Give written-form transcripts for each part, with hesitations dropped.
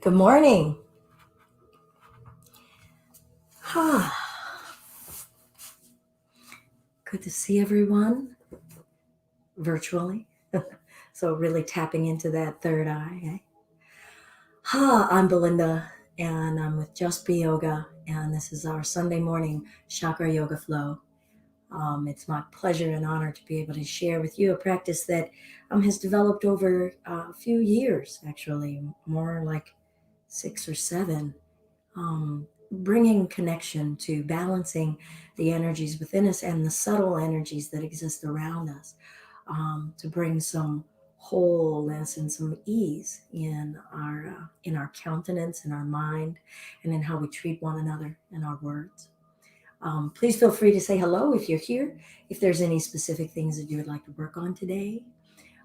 Good morning. Good to see everyone virtually. So really tapping into that third eye. I'm Belinda and I'm with Just Be Yoga, and this is our Sunday morning Chakra Yoga Flow. It's my pleasure and honor to be able to share with you a practice that has developed over a few years, actually, more like 6 or 7. Bringing connection to balancing the energies within us and the subtle energies that exist around us, to bring some wholeness and some ease in our countenance, in our mind, and in how we treat one another and our words. Please feel free to say hello if you're here, if there's any specific things that you would like to work on today.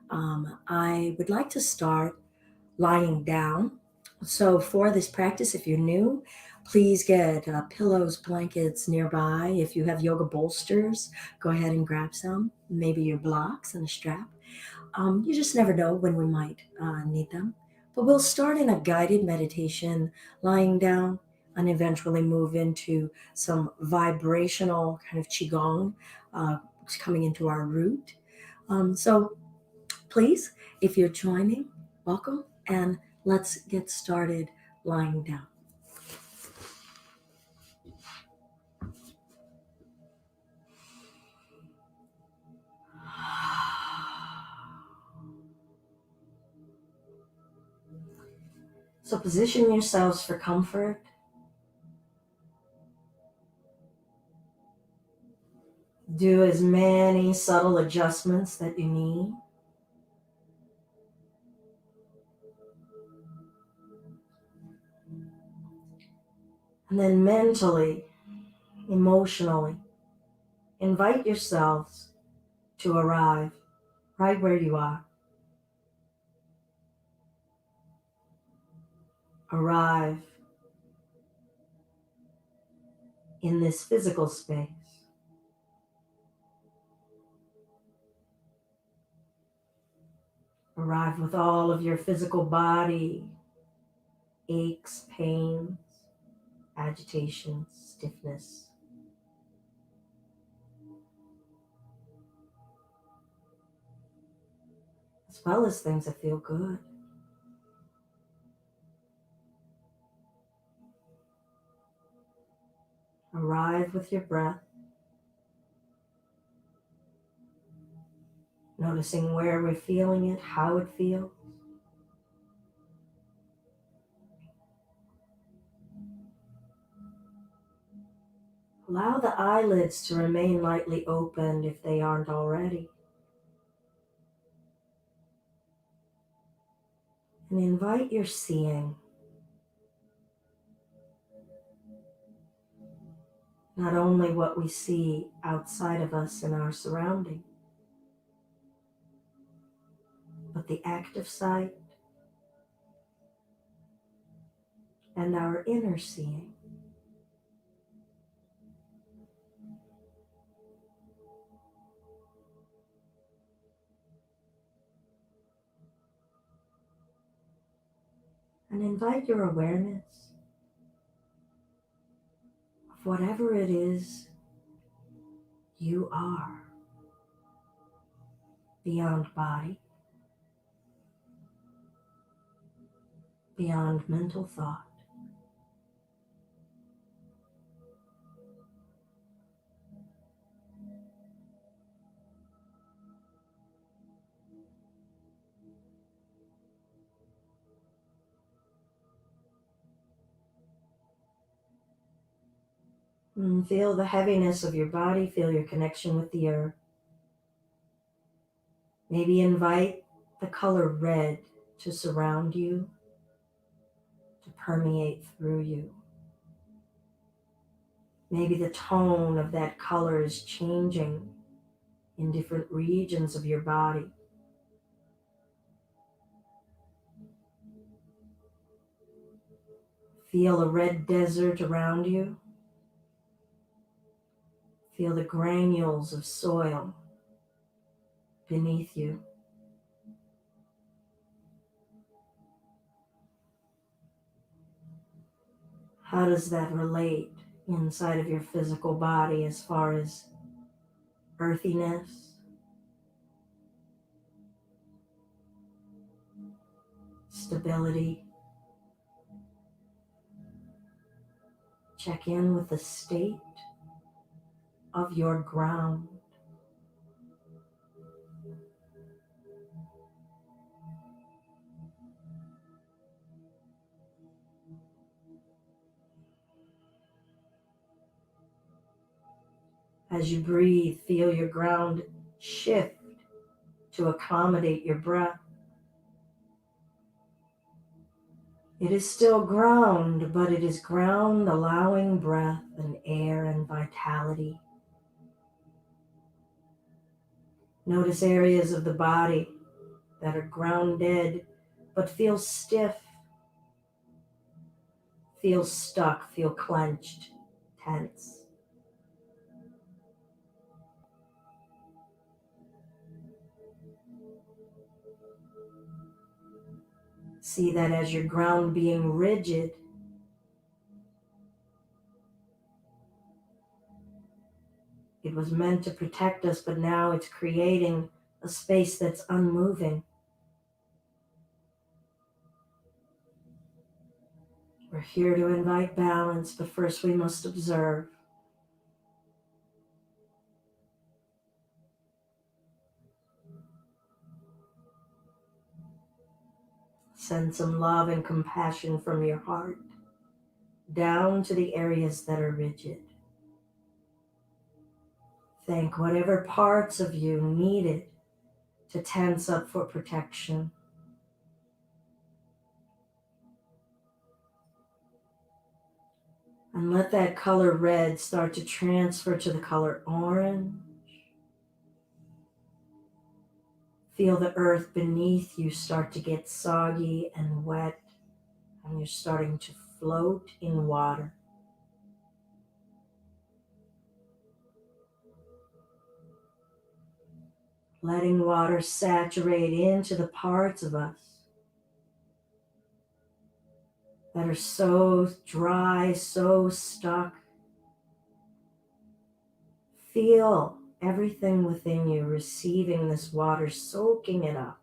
I would like to start lying down. So for this practice, if you're new, please get pillows, blankets nearby. If you have yoga bolsters, go ahead and grab some, maybe your blocks and a strap. You just never know when we might need them. But we'll start in a guided meditation, lying down, and eventually move into some vibrational kind of Qigong, coming into our root. So please, if you're joining, welcome, and let's get started lying down. So position yourselves for comfort. Do as many subtle adjustments that you need. And then mentally, emotionally, invite yourselves to arrive right where you are. Arrive in this physical space. Arrive with all of your physical body aches, pains, agitation, stiffness. As well as things that feel good. Arrive with your breath, noticing where we're feeling it, how it feels. Allow the eyelids to remain lightly opened if they aren't already. And invite your seeing. Not only what we see outside of us in our surrounding, but the active sight and our inner seeing. And invite your awareness of whatever it is you are, beyond body, beyond mental thought. And feel the heaviness of your body, feel your connection with the earth. Maybe invite the color red to surround you, to permeate through you. Maybe the tone of that color is changing in different regions of your body. Feel a red desert around you. Feel the granules of soil beneath you. How does that relate inside of your physical body as far as earthiness, stability? Check in with the state of your ground. As you breathe, feel your ground shift to accommodate your breath. It is still ground, but it is ground allowing breath and air and vitality. Notice areas of the body that are grounded but feel stiff, feel stuck, feel clenched, tense. See that as your ground being rigid, it was meant to protect us, but now it's creating a space that's unmoving. We're here to invite balance, but first we must observe. Send some love and compassion from your heart down to the areas that are rigid. Thank whatever parts of you needed to tense up for protection. And let that color red start to transfer to the color orange. Feel the earth beneath you start to get soggy and wet, and you're starting to float in water. Letting water saturate into the parts of us that are so dry, so stuck. Feel everything within you receiving this water, soaking it up.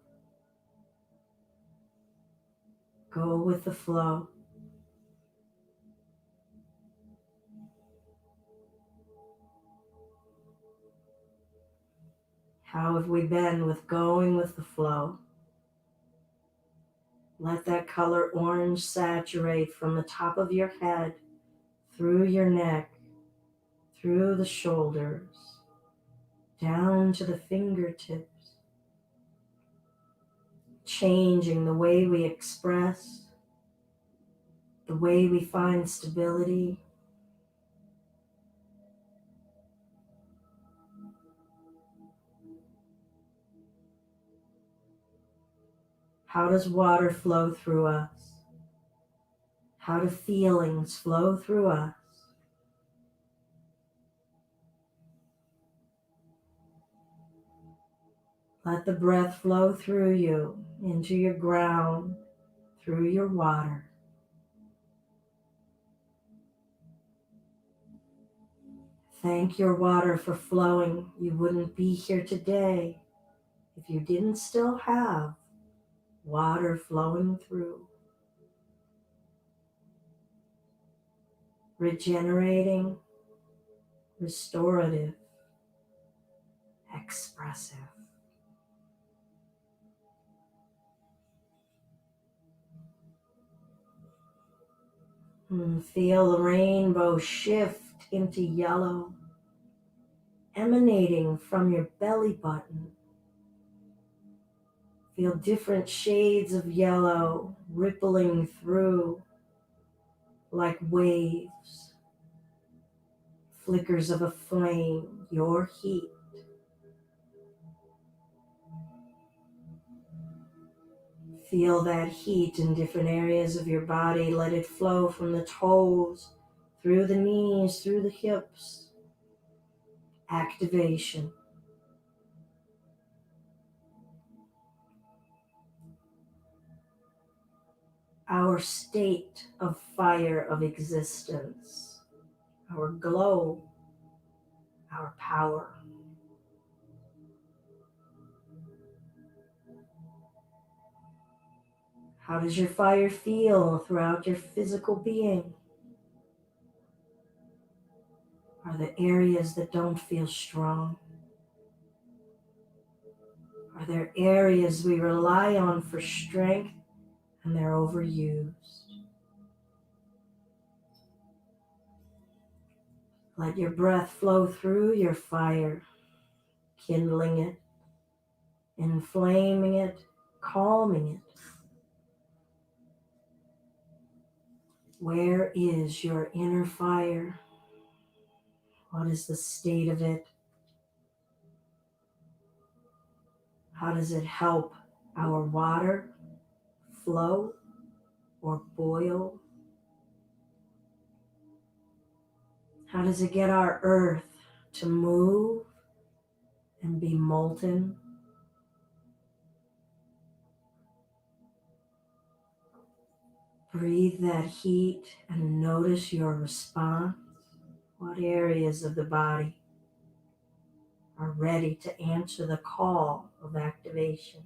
Go with the flow. How have we been with going with the flow? Let that color orange saturate from the top of your head, through your neck, through the shoulders, down to the fingertips, changing the way we express, the way we find stability. How does water flow through us? How do feelings flow through us? Let the breath flow through you, into your ground, through your water. Thank your water for flowing. You wouldn't be here today if you didn't still have water flowing through. Regenerating, restorative, expressive. Feel the rainbow shift into yellow, emanating from your belly button. Feel different shades of yellow rippling through like waves, flickers of a flame, your heat. Feel that heat in different areas of your body. Let it flow from the toes, through the knees, through the hips. Activation. our state of fire of existence, our glow, our power. How does your fire feel throughout your physical being? Are there areas that don't feel strong? Are there areas we rely on for strength and they're overused? Let your breath flow through your fire, kindling it, inflaming it, calming it. Where is your inner fire? What is the state of it? How does it help our water flow or boil? How does it get our earth to move and be molten? Breathe that heat and notice your response. What areas of the body are ready to answer the call of activation?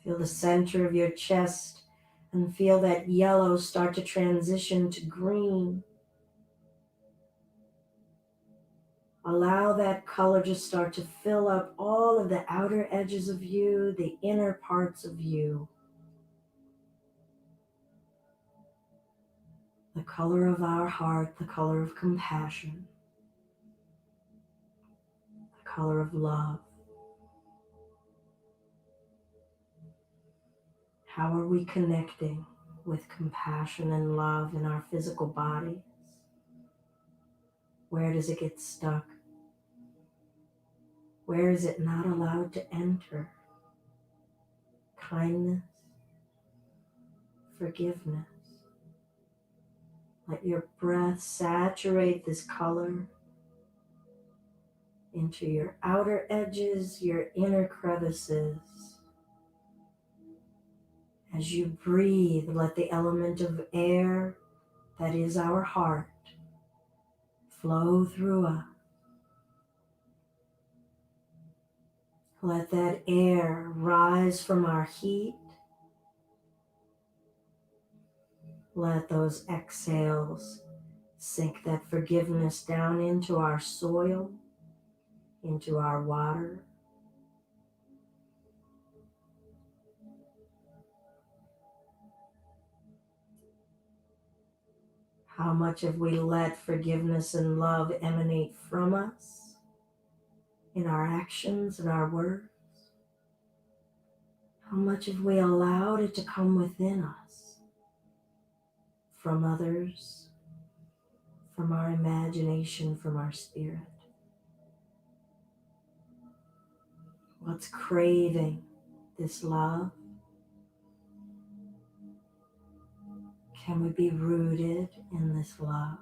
Feel the center of your chest and feel that yellow start to transition to green. Allow that color to start to fill up all of the outer edges of you, the inner parts of you. The color of our heart, the color of compassion, the color of love. How are we connecting with compassion and love in our physical bodies? Where does it get stuck? Where is it not allowed to enter? Kindness, forgiveness. Let your breath saturate this color into your outer edges, your inner crevices. As you breathe, let the element of air that is our heart flow through us. Let that air rise from our heat. Let those exhales sink that forgiveness down into our soil, into our water. How much have we let forgiveness and love emanate from us in our actions and our words? How much have we allowed it to come within us from others, from our imagination, from our spirit? What's craving this love? Can we be rooted in this love?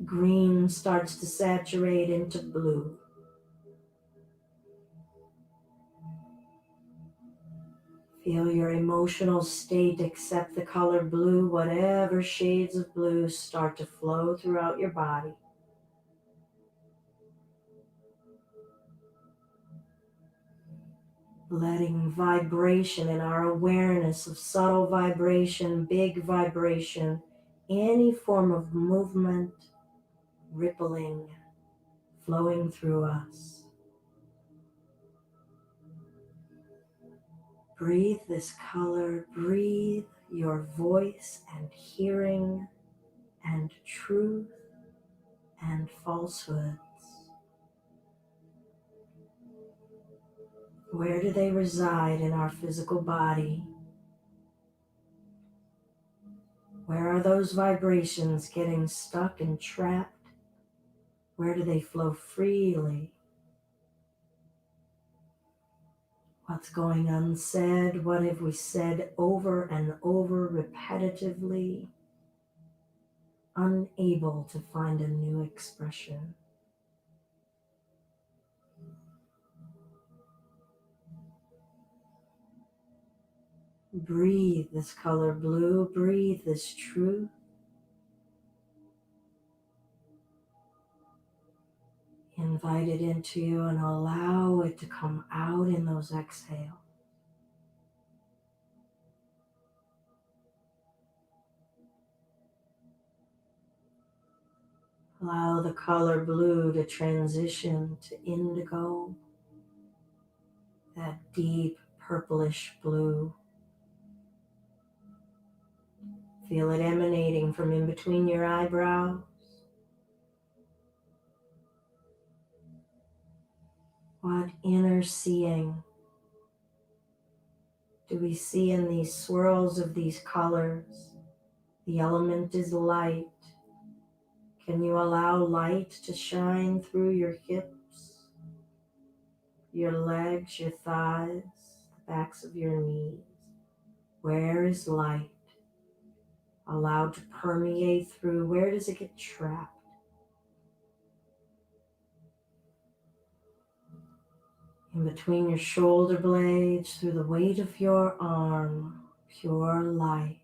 Green starts to saturate into blue. Feel your emotional state accept the color blue. Whatever shades of blue start to flow throughout your body. Letting vibration and our awareness of subtle vibration, big vibration, any form of movement, rippling, flowing through us. Breathe this color, breathe your voice and hearing and truth and falsehoods. Where do they reside in our physical body? Where are those vibrations getting stuck and trapped? Where do they flow freely? What's going unsaid? What have we said over and over repetitively? unable to find a new expression. Breathe this color blue, breathe this truth. Invite it into you and allow it to come out in those exhales. Allow the color blue to transition to indigo, that deep purplish blue. Feel it emanating from in between your eyebrows. What inner seeing do we see in these swirls of these colors? The element is light. Can you allow light to shine through your hips, your legs, your thighs, the backs of your knees? Where is light allowed to permeate through? Where does it get trapped? In between your shoulder blades, through the weight of your arm, pure light,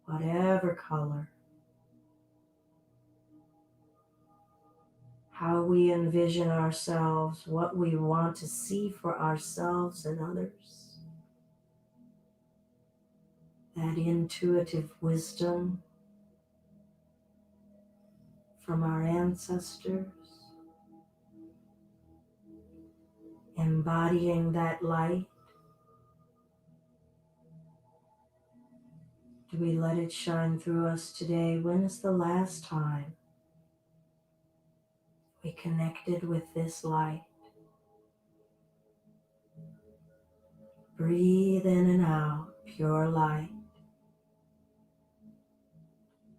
whatever color. How we envision ourselves, what we want to see for ourselves and others. That intuitive wisdom from our ancestors, embodying that light. Do we let it shine through us today? When is the last time we connected with this light? Breathe in and out, pure light.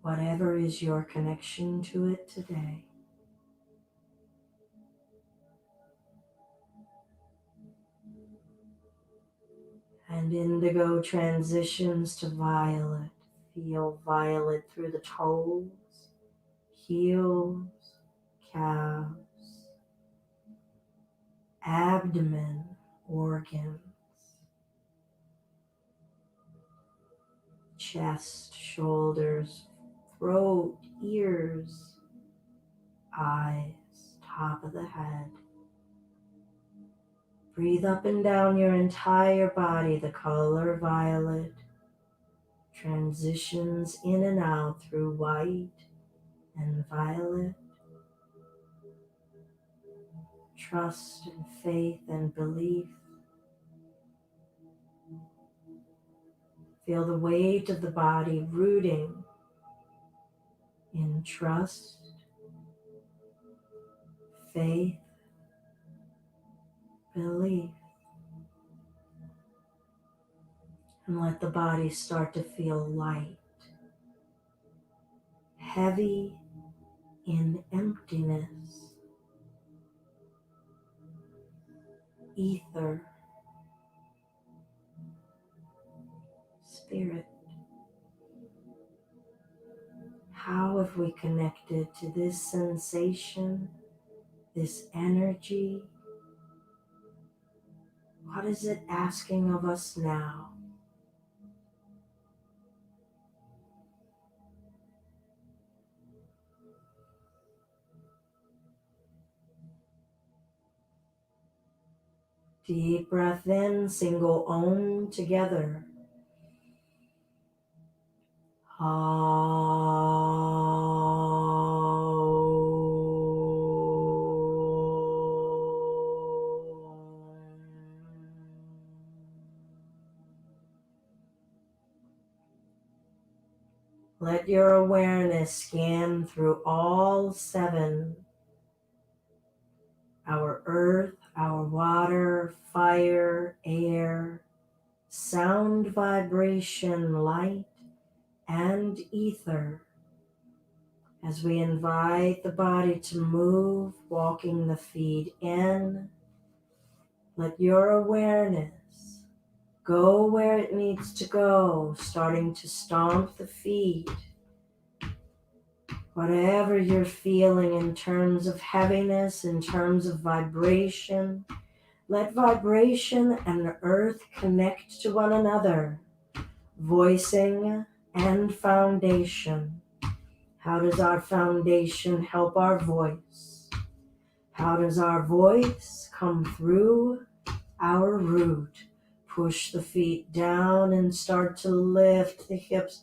Whatever is your connection to it today. And indigo transitions to violet. Feel violet through the toes, heels, calves, abdomen, organs, chest, shoulders, throat, ears, eyes, top of the head. Breathe up and down your entire body. The color violet transitions in and out through white and violet. Trust and faith and belief. Feel the weight of the body rooting in trust, faith, belief. And let the body start to feel light, heavy in emptiness, ether, spirit. How have we connected to this sensation, this energy? What is it asking of us now? Deep breath in, single Om together. Let your awareness scan through all seven. Our earth, our water, fire, air, sound, vibration, light, and ether. As we invite the body to move, walking the feet in, let your awareness go where it needs to go, starting to stomp the feet, Whatever you're feeling in terms of heaviness, in terms of vibration, let vibration and the earth connect to one another. Voicing and foundation. How does our foundation help our voice? How does our voice come through our root? Push the feet down and start to lift the hips.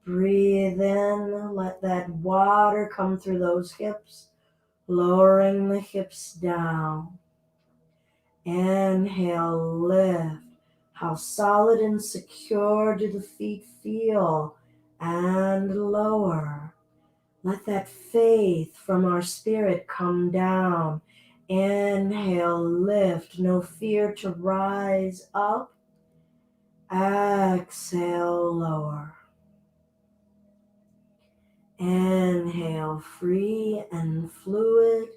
Breathe in, let that water come through those hips, lowering the hips down. Inhale, lift. How solid and secure do the feet feel? And lower. Let that faith from our spirit come down. Inhale, lift. No fear to rise up. Exhale, lower. Inhale, free and fluid,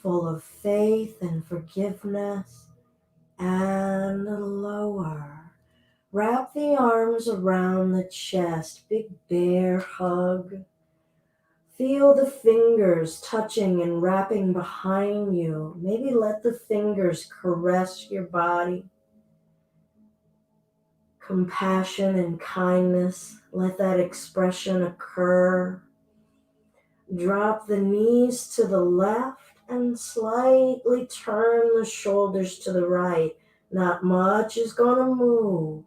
full of faith and forgiveness. And lower. Wrap the arms around the chest, big bear hug. Feel the fingers touching and wrapping behind you. Maybe let the fingers caress your body. Compassion and kindness, let that expression occur. Drop the knees to the left and slightly turn the shoulders to the right. Not much is going to move.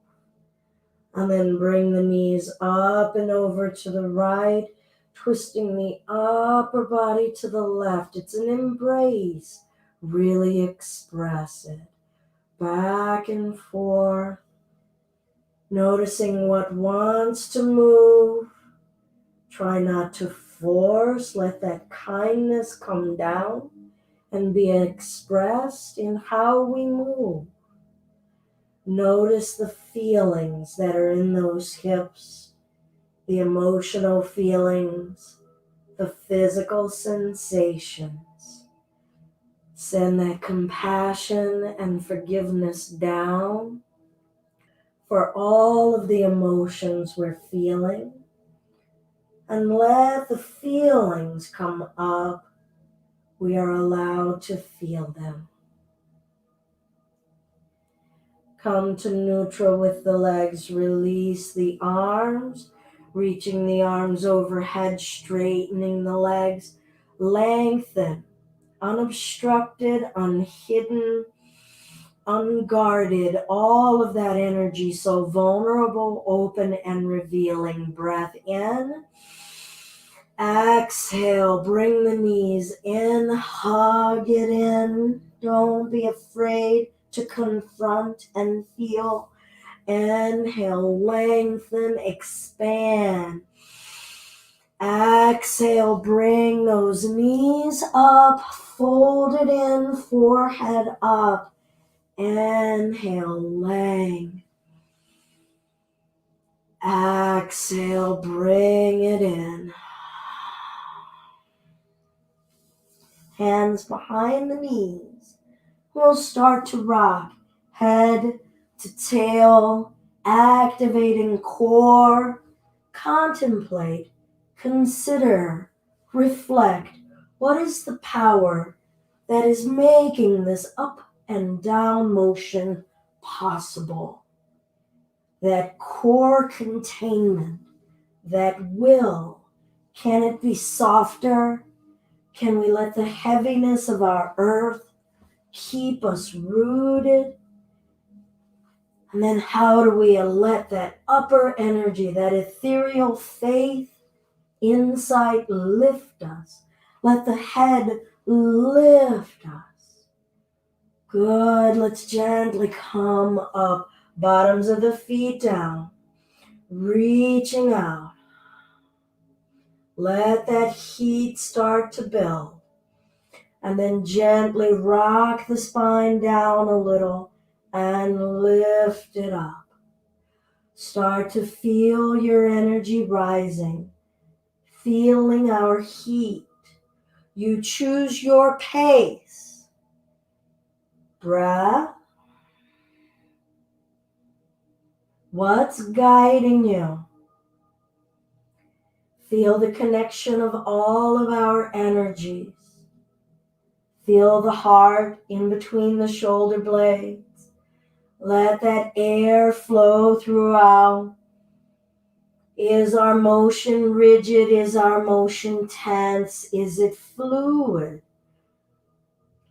And then bring the knees up and over to the right, twisting the upper body to the left. It's an embrace. Really express it. Back and forth. Noticing what wants to move. Try not to force. Let that kindness come down and be expressed in how we move. Notice the feelings that are in those hips, the emotional feelings, the physical sensations. Send that compassion and forgiveness down for all of the emotions we're feeling, and let the feelings come up. We are allowed to feel them. Come to neutral with the legs. Release the arms, reaching the arms overhead, straightening the legs. Lengthen, unobstructed, unhidden, unguarded, all of that energy so vulnerable, open, and revealing. Breath in. Exhale, bring the knees in, hug it in. Don't be afraid to confront and feel. Inhale, lengthen, expand. Exhale, bring those knees up, fold it in, forehead up. Inhale, length. Exhale, bring it in. Hands behind the knees. We'll start to rock head to tail, activating core. Contemplate, consider, reflect. What is the power that is making this up and down motion possible? That core containment, that will. Can it be softer? Can we let the heaviness of our earth keep us rooted? And then how do we let that upper energy, that ethereal faith, insight lift us? Let the head lift us. Good. Let's gently come up. Bottoms of the feet down. Reaching out. Let that heat start to build. And then gently rock the spine down a little and lift it up. Start to feel your energy rising. Feeling our heat. You choose your pace. Breath. What's guiding you? Feel the connection of all of our energies. Feel the heart in between the shoulder blades. Let that air flow throughout. Is our motion rigid? Is our motion tense? Is it fluid?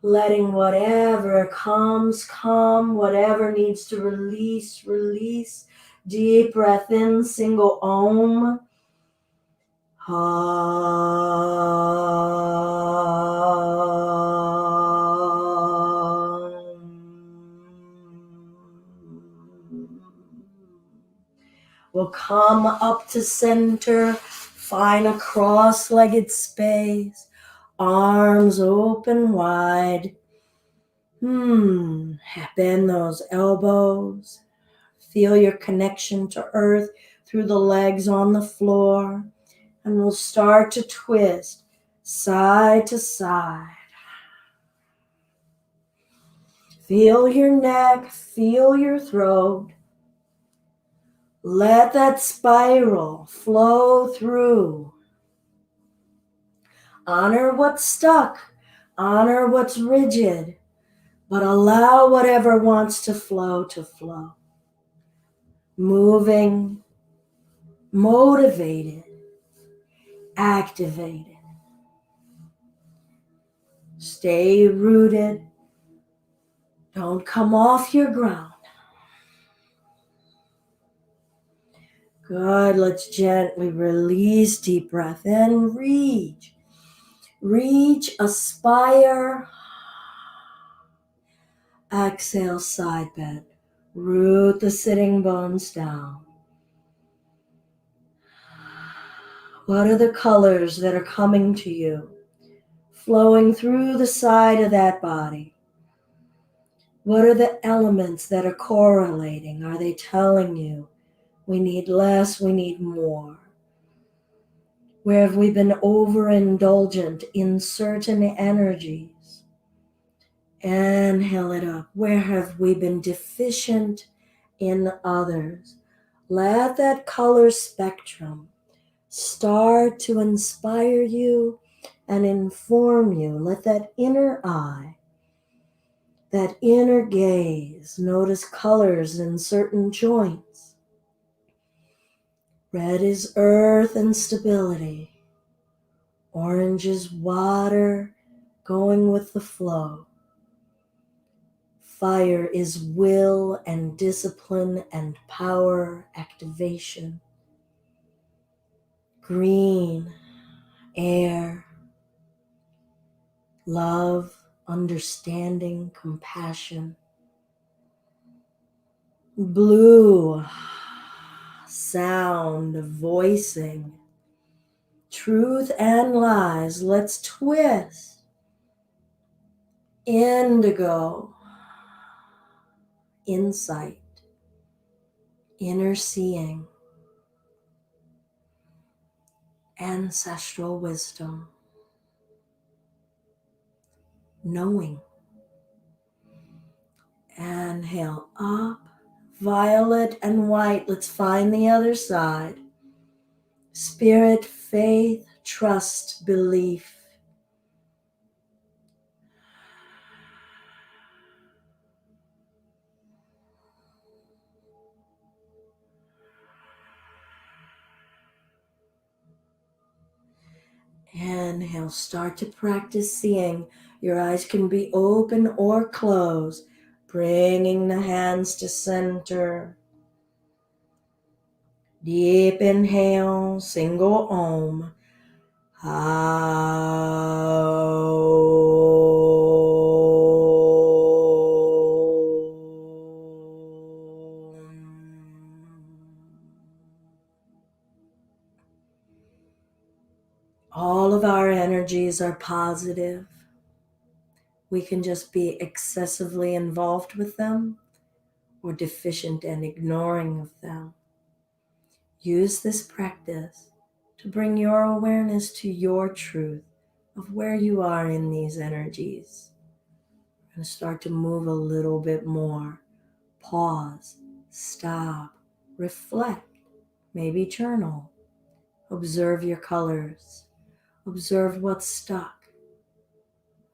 Letting whatever comes, come. Whatever needs to release, release. Deep breath in, single Om. We'll come up to center, find a cross-legged space, arms open wide. Bend those elbows. Feel your connection to earth through the legs on the floor. And we'll start to twist side to side. Feel your neck, feel your throat. Let that spiral flow through. Honor what's stuck, honor what's rigid, but allow whatever wants to flow to flow. Moving, motivated, activated. Stay rooted. Don't come off your ground. Good. Let's gently release. Deep breath in. Reach. Reach. Aspire. Exhale. Side bend. Root the sitting bones down. What are the colors that are coming to you? Flowing through the side of that body. What are the elements that are correlating? Are they telling you we need less, we need more? Where have we been overindulgent in certain energies? Inhale it up. Where have we been deficient in others? Let that color spectrum start to inspire you and inform you. Let that inner eye, that inner gaze, notice colors in certain joints. Red is earth and stability. Orange is water going with the flow. Fire is will and discipline and power activation. Green, air, love, understanding, compassion. Blue, sound, voicing, truth and lies. Let's twist. Indigo, insight, inner seeing, ancestral wisdom, knowing. Inhale up, violet and white. Let's find the other side. Spirit, faith, trust, belief. Inhale, start to practice seeing. Your eyes can be open or closed. Bringing the hands to center. Deep inhale, single Om. All of our energies are positive. We can just be excessively involved with them or deficient and ignoring of them. Use this practice to bring your awareness to your truth of where you are in these energies. And start to move a little bit more. Pause, stop, reflect, maybe journal. Observe your colors. Observe what's stuck.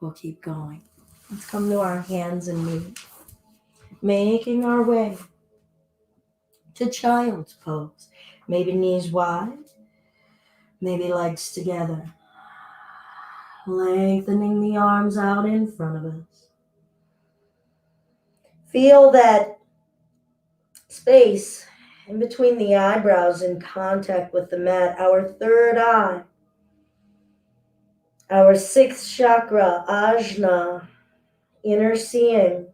We'll keep going. Let's come to our hands and knees. Making our way to child's pose. Maybe knees wide. Maybe legs together. Lengthening the arms out in front of us. Feel that space in between the eyebrows in contact with the mat, our third eye, our sixth chakra, ajna, inner seeing.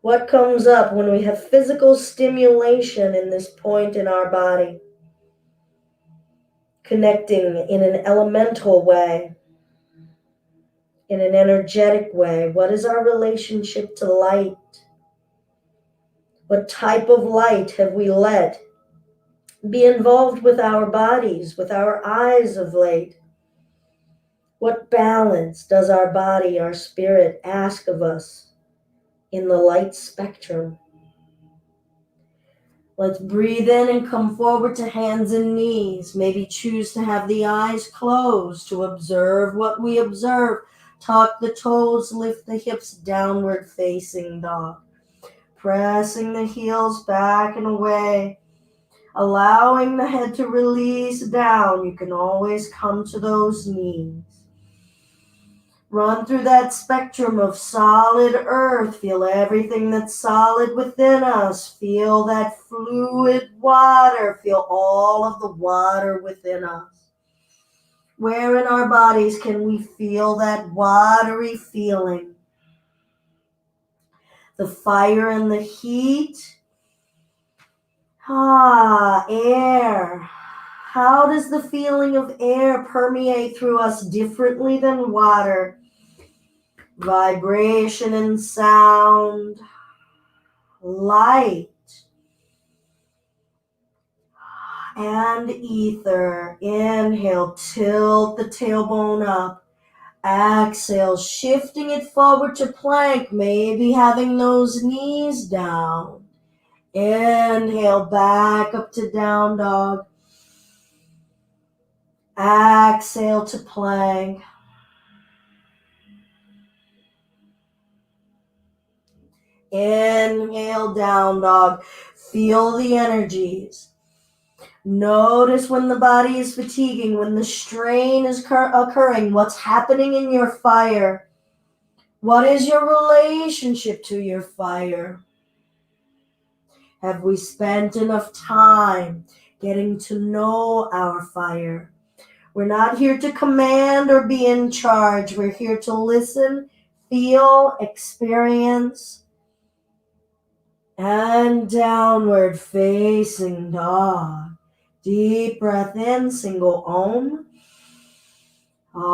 What comes up when we have physical stimulation in this point in our body? Connecting in an elemental way, in an energetic way. What is our relationship to light? What type of light have we let be involved with our bodies, with our eyes of late? What balance does our body, our spirit ask of us in the light spectrum? Let's breathe in and come forward to hands and knees. Maybe choose to have the eyes closed to observe what we observe. Tuck the toes, lift the hips, downward facing dog. Pressing the heels back and away. Allowing the head to release down. You can always come to those knees. Run through that spectrum of solid earth. Feel everything that's solid within us. Feel that fluid water. Feel all of the water within us. Where in our bodies can we feel that watery feeling? The fire and the heat. Air. How does the feeling of air permeate through us differently than water? Vibration and sound, light, and ether. Inhale, tilt the tailbone up. Exhale, shifting it forward to plank, maybe having those knees down. Inhale, back up to down dog. Exhale to plank. Inhale, down dog. Feel the energies. Notice when the body is fatiguing, when the strain is occurring, what's happening in your fire. What is your relationship to your fire? Have we spent enough time getting to know our fire? We're not here to command or be in charge. We're here to listen, feel, experience. And downward facing dog. Deep breath in, single Om. Om.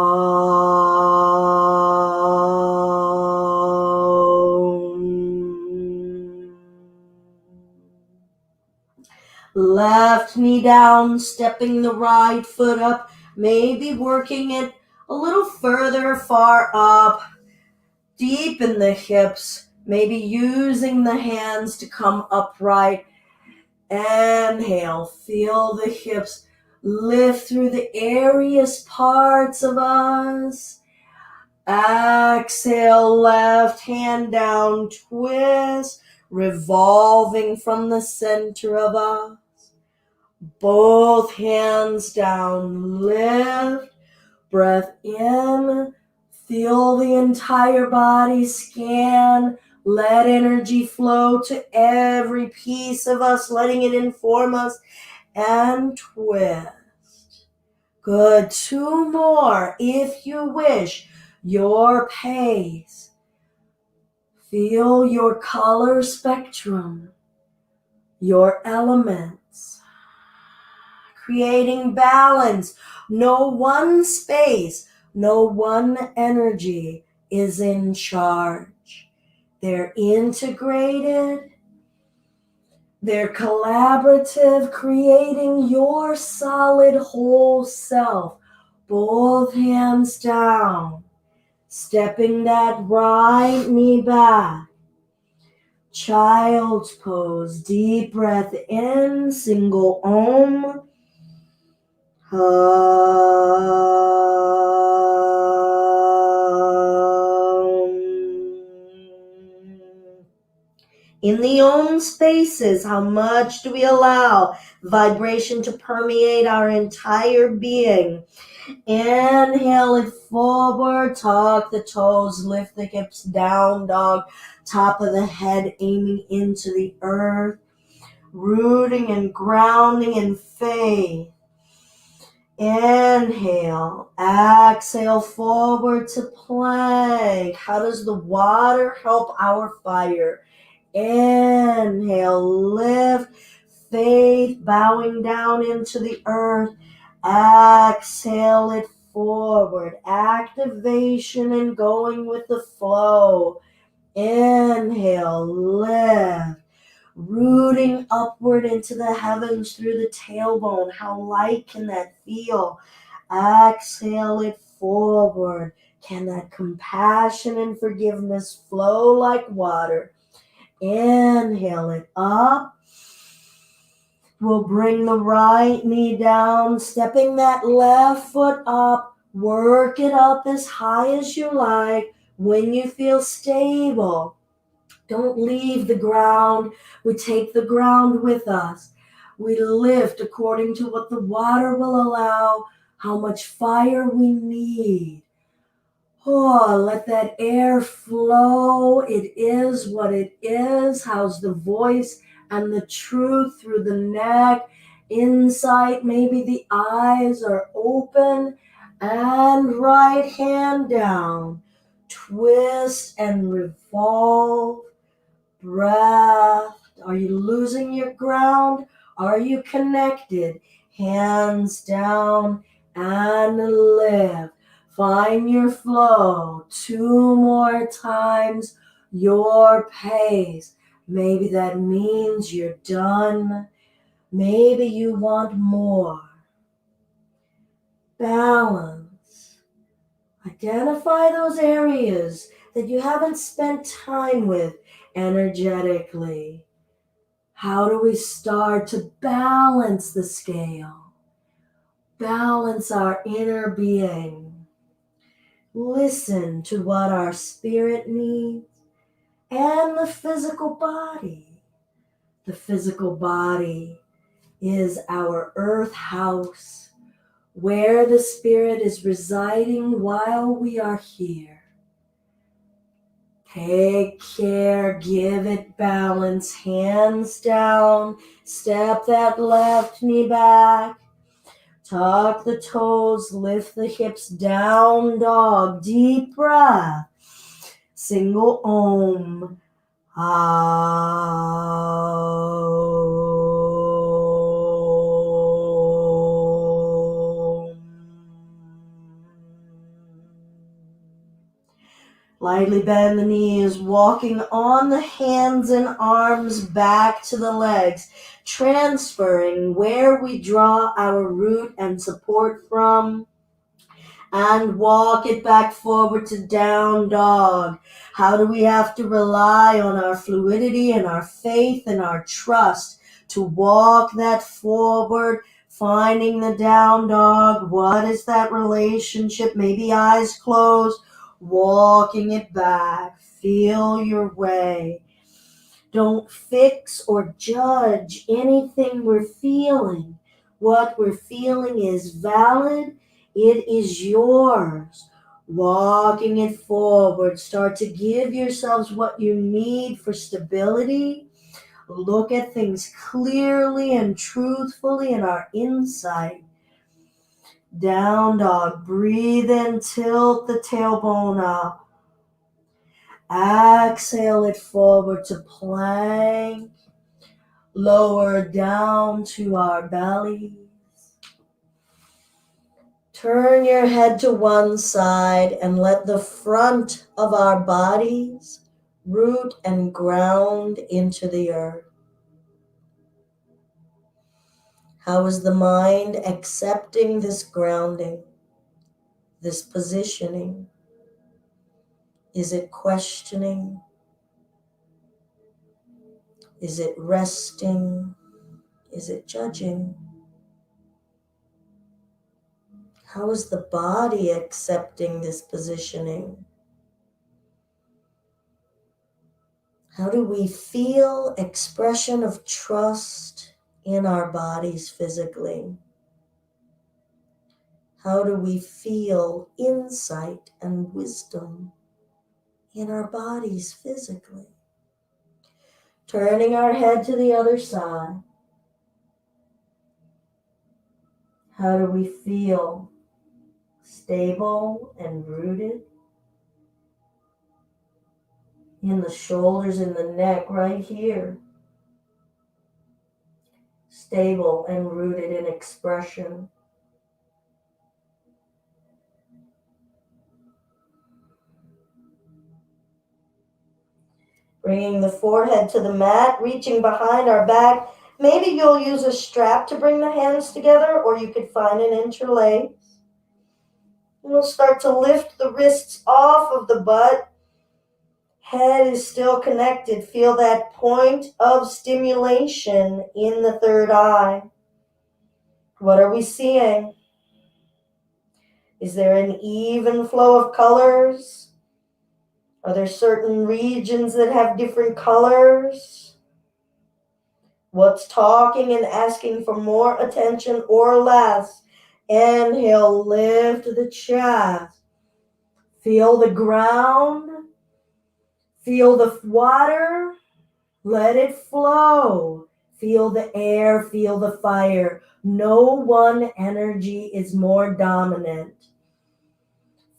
Left knee down, stepping the right foot up, maybe working it a little further, far up, deep in the hips, maybe using the hands to come upright. Inhale, feel the hips lift through the airiest parts of us. Exhale, left hand down, twist, revolving from the center of us. Both hands down, lift, breath in, feel the entire body scan. Let energy flow to every piece of us, letting it inform us, and twist. Good. 2 more if you wish. Your pace. Feel your color spectrum, your elements. Creating balance. No one space, no one energy is in charge. They're integrated, they're collaborative, creating your solid whole self. Both hands down, stepping that right knee back. Child's pose, deep breath in, single Om. In the Om spaces, how much do we allow vibration to permeate our entire being? Inhale it forward, tuck the toes, lift the hips, down dog, top of the head aiming into the earth, rooting and grounding in faith. Inhale, exhale forward to plank. How does the water help our fire? Inhale, lift, faith, bowing down into the earth. Exhale it forward, activation and going with the flow. Inhale, lift, rooting upward into the heavens through the tailbone. How light can that feel? Exhale it forward. Can that compassion and forgiveness flow like water? Inhale it up. We'll bring the right knee down, stepping that left foot up. Work it up as high as you like. When you feel stable, don't leave the ground. We take the ground with us. We lift according to what the water will allow, how much fire we need. Oh, let that air flow. It is what it is. How's the voice and the truth through the neck? Insight, maybe the eyes are open. And right hand down. Twist and revolve. Breath. Are you losing your ground? Are you connected? Hands down and lift. Find your flow. 2 more times your pace. Maybe that means you're done. Maybe you want more. Balance. Identify those areas that you haven't spent time with energetically. How do we start to balance the scale? Balance our inner being. Listen to what our spirit needs and the physical body. The physical body is our earth house where the spirit is residing while we are here. Take care, give it balance, hands down, step that left knee back, tuck the toes, lift the hips, down dog, deep breath, single Om. Lightly bend the knees, walking on the hands and arms back to the legs, transferring where we draw our root and support from, and walk it back forward to down dog. How do we have to rely on our fluidity and our faith and our trust to walk that forward, finding the down dog? What is that relationship? Maybe eyes closed. Walking it back, feel your way. Don't fix or judge anything we're feeling. What we're feeling is valid. It is yours. Walking it forward. Start to give yourselves what you need for stability. Look at things clearly and truthfully in our insight. Down dog. Breathe in, tilt the tailbone up. Exhale it forward to plank. Lower down to our bellies. Turn your head to one side and let the front of our bodies root and ground into the earth. How is the mind accepting this grounding, this positioning? Is it questioning? Is it resting? Is it judging? How is the body accepting this positioning? How do we feel expression of trust in our bodies physically? How do we feel insight and wisdom in our bodies physically? Turning our head to the other side. How do we feel stable and rooted in the shoulders and the neck right here? Stable and rooted in expression. Bringing the forehead to the mat, reaching behind our back. Maybe you'll use a strap to bring the hands together, or you could find an interlace. And we'll start to lift the wrists off of the butt. Head is still connected. Feel that point of stimulation in the third eye. What are we seeing? Is there an even flow of colors? Are there certain regions that have different colors? What's talking and asking for more attention or less? Inhale, lift the chest. Feel the ground. Feel the water. Let it flow. Feel the air. Feel the fire. No one energy is more dominant.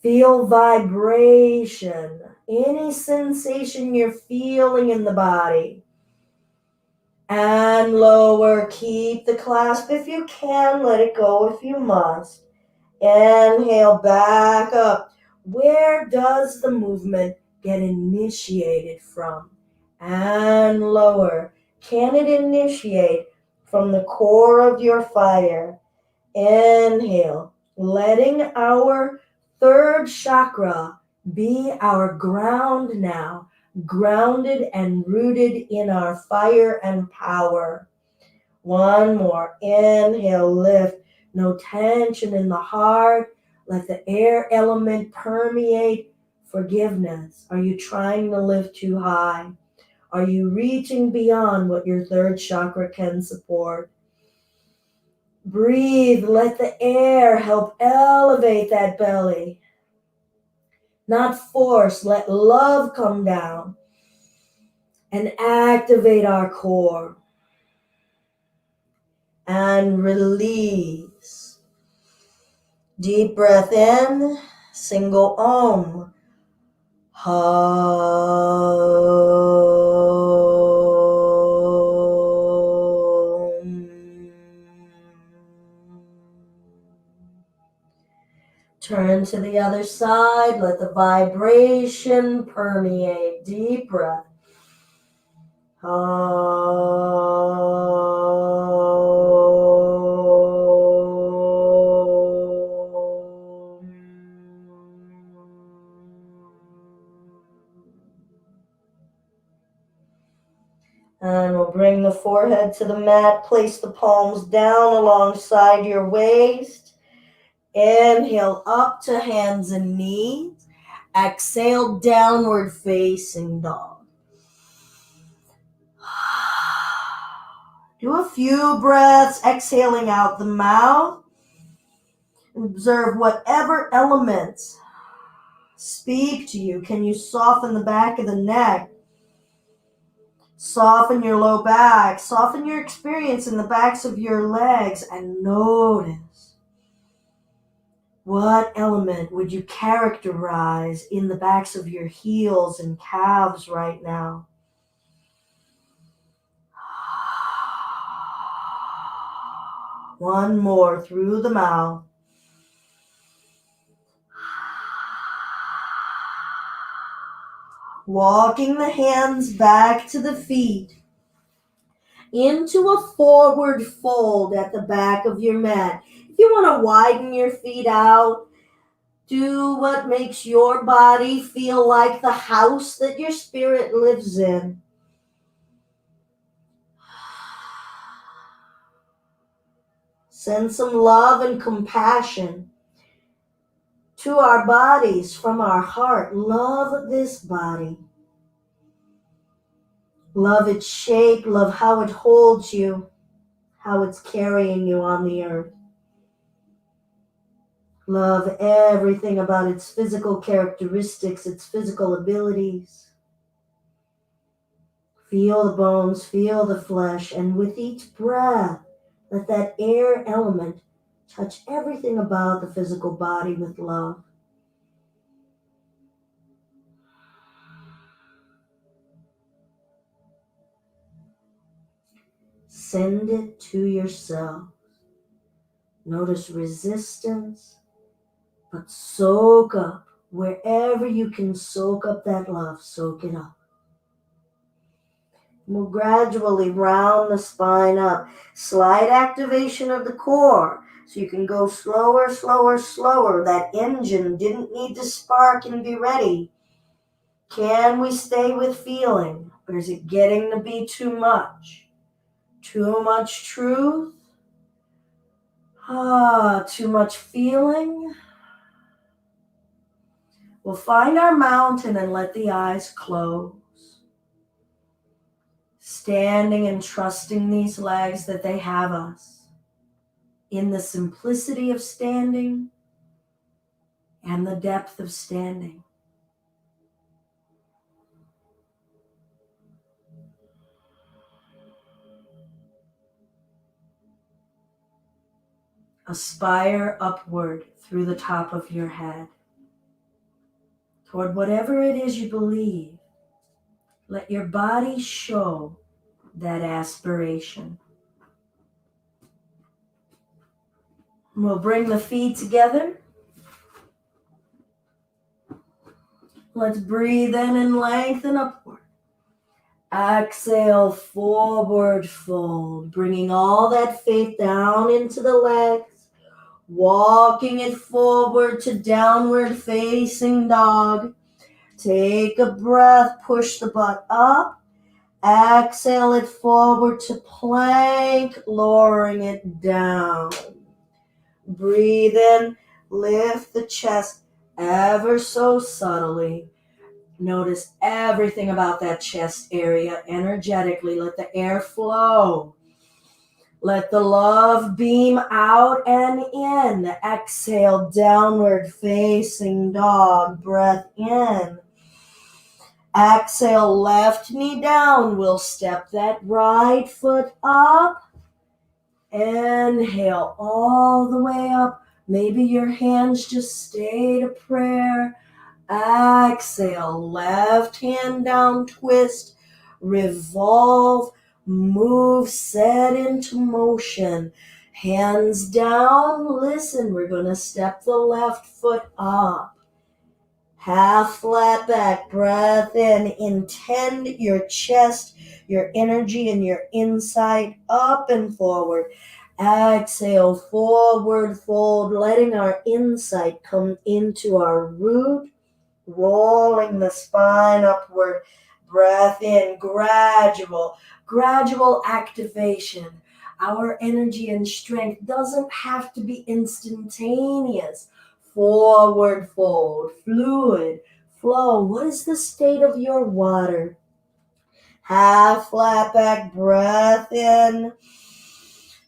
Feel vibration. Any sensation you're feeling in the body. And lower. Keep the clasp if you can. Let it go if you must. Inhale, back up. Where does the movement get initiated from? And lower. Can it initiate from the core of your fire? Inhale, letting our third chakra be our ground now, grounded and rooted in our fire and power. One more. Inhale, lift. No tension in the heart. Let the air element permeate. Forgiveness. Are you trying to lift too high? Are you reaching beyond what your third chakra can support? Breathe. Let the air help elevate that belly. Not force. Let love come down and activate our core. And release. Deep breath in, single Om. Turn to the other side, let the vibration permeate. Deep breath. And we'll bring the forehead to the mat. Place the palms down alongside your waist. Inhale up to hands and knees. Exhale, downward facing dog. Do a few breaths, exhaling out the mouth. Observe whatever elements speak to you. Can you soften the back of the neck? Soften your low back. Soften your experience in the backs of your legs and notice what element would you characterize in the backs of your heels and calves right now. One more through the mouth. Walking the hands back to the feet into a forward fold at the back of your mat. If you want to widen your feet out, do what makes your body feel like the house that your spirit lives in. Send some love and compassion to our bodies from our heart. Love this body. Love its shape. Love how it holds you, how it's carrying you on the earth. Love everything about its physical characteristics, its physical abilities. Feel the bones, feel the flesh, and with each breath, let that air element touch everything about the physical body with love. Send it to yourself. Notice resistance, but soak up. Wherever you can soak up that love, soak it up. We'll gradually round the spine up. Slight activation of the core. So you can go slower, slower, slower. That engine didn't need to spark and be ready. Can we stay with feeling? Or is it getting to be too much? Too much truth? Too much feeling? We'll find our mountain and let the eyes close. Standing and trusting these legs that they have us. In the simplicity of standing and the depth of standing. Aspire upward through the top of your head toward whatever it is you believe. Let your body show that aspiration. We'll bring the feet together. Let's breathe in and lengthen upward. Exhale, forward fold, bringing all that faith down into the legs. Walking it forward to downward facing dog. Take a breath, push the butt up. Exhale it forward to plank, lowering it down. Breathe in, lift the chest ever so subtly. Notice everything about that chest area energetically. Let the air flow. Let the love beam out and in. Exhale, downward facing dog. Breath in. Exhale, left knee down. We'll step that right foot up. Inhale all the way up. Maybe your hands just stay to prayer. Exhale, left hand down, twist, revolve, move, set into motion. Hands down, listen, we're going to step the left foot up. Half flat back, breath in, intend your chest, your energy and your insight up and forward. Exhale, forward fold, letting our insight come into our root. Rolling the spine upward, breath in, gradual activation. Our energy and strength doesn't have to be instantaneous. Forward fold, fluid, flow. What is the state of your water? Half flat back, breath in.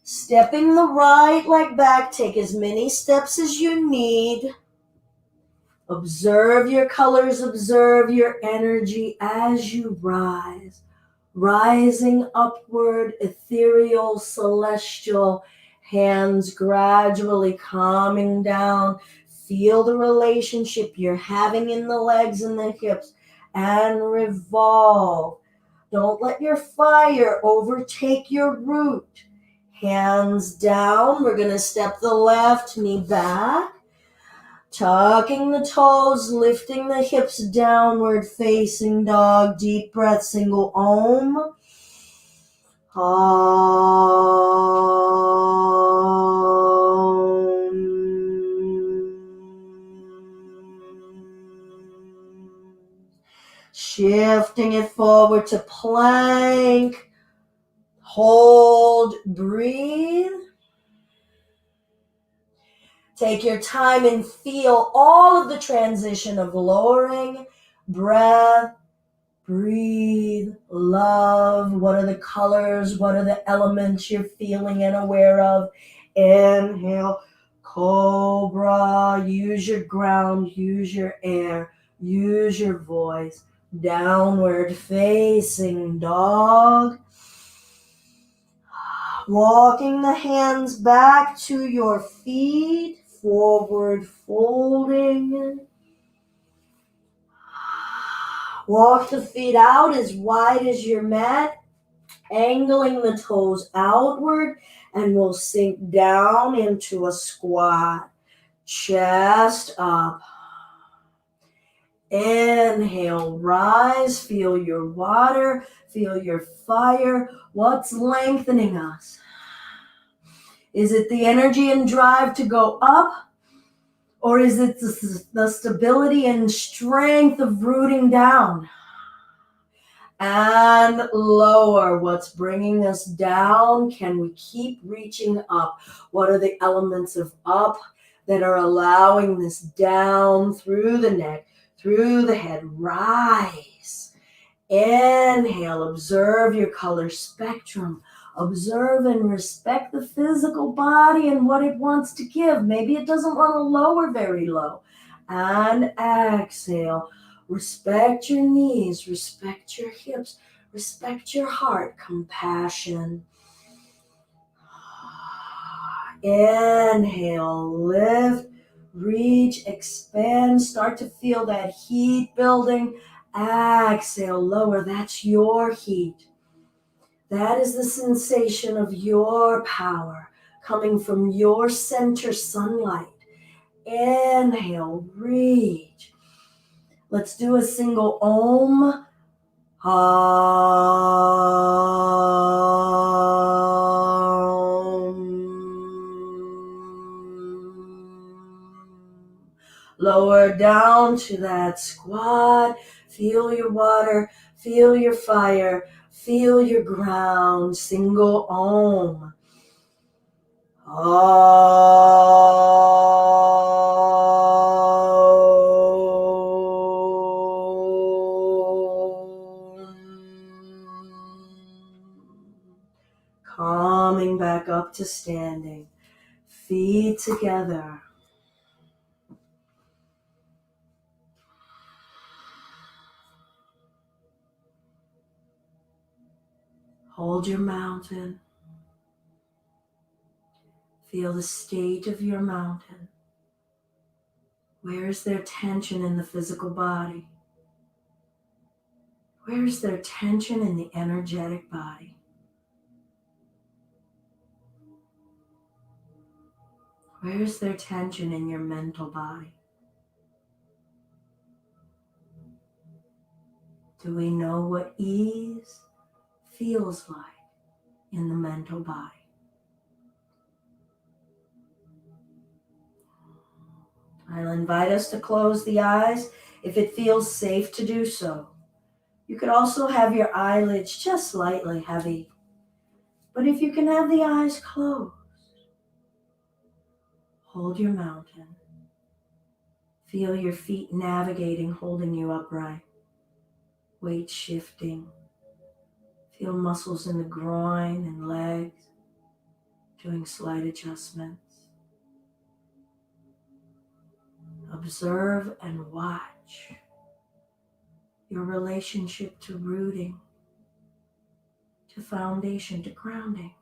Stepping the right leg back, take as many steps as you need. Observe your colors, observe your energy as you rise. Rising upward, ethereal, celestial, hands gradually calming down. Feel the relationship you're having in the legs and the hips and revolve. Don't let your fire overtake your root. Hands down, we're going to step the left knee back. Tucking the toes, lifting the hips downward, facing dog. Deep breath, single Om. Shifting it forward to plank. Hold, breathe. Take your time and feel all of the transition of lowering breath. Breathe, love. What are the colors? What are the elements you're feeling and aware of? Inhale, cobra. Use your ground, use your air, use your voice. Downward facing dog. Walking the hands back to your feet, forward folding. Walk the feet out as wide as your mat, angling the toes outward, and we'll sink down into a squat. Chest up. Inhale, rise, feel your water, feel your fire. What's lengthening us? Is it the energy and drive to go up? Or is it the stability and strength of rooting down? And lower. What's bringing us down? Can we keep reaching up? What are the elements of up that are allowing this down through the neck, through the head? Rise. Inhale. Observe your color spectrum. Observe and respect the physical body and what it wants to give. Maybe it doesn't want to lower very low. And exhale. Respect your knees, respect your hips, respect your heart, compassion. Inhale, lift, reach, expand, start to feel that heat building. Exhale, lower, that's your heat. That is the sensation of your power coming from your center sunlight. Inhale, reach. Let's do a single Om. Lower down to that squat. Feel your water, feel your fire, feel your ground. Single Om. Coming back up to standing, feet together. Hold your mountain. Feel the state of your mountain. Where is there tension in the physical body? Where is there tension in the energetic body? Where is there tension in your mental body? Do we know what ease feels like in the mental body? I'll invite us to close the eyes if it feels safe to do so. You could also have your eyelids just slightly heavy, but if you can have the eyes closed, hold your mountain. Feel your feet navigating, holding you upright. Weight shifting. Feel muscles in the groin and legs, doing slight adjustments. Observe and watch your relationship to rooting, to foundation, to grounding.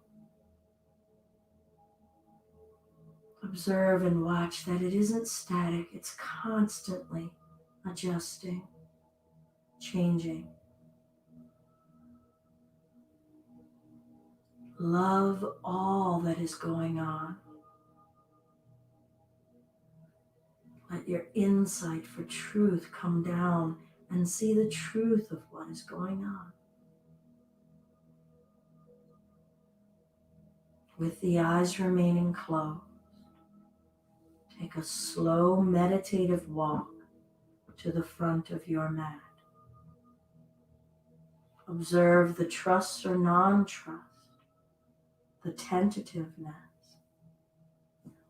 Observe and watch that it isn't static, it's constantly adjusting, changing. Love all that is going on. Let your insight for truth come down and see the truth of what is going on. With the eyes remaining closed, take a slow meditative walk to the front of your mat. Observe the trust or non-trust, the tentativeness,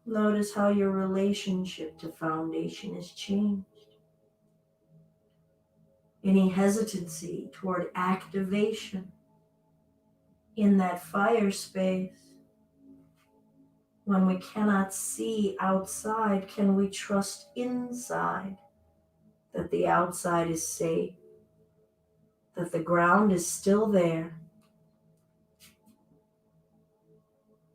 Notice how your relationship to foundation has changed. Any hesitancy toward activation in that fire space. When we cannot see outside, can we trust inside that the outside is safe, that the ground is still there?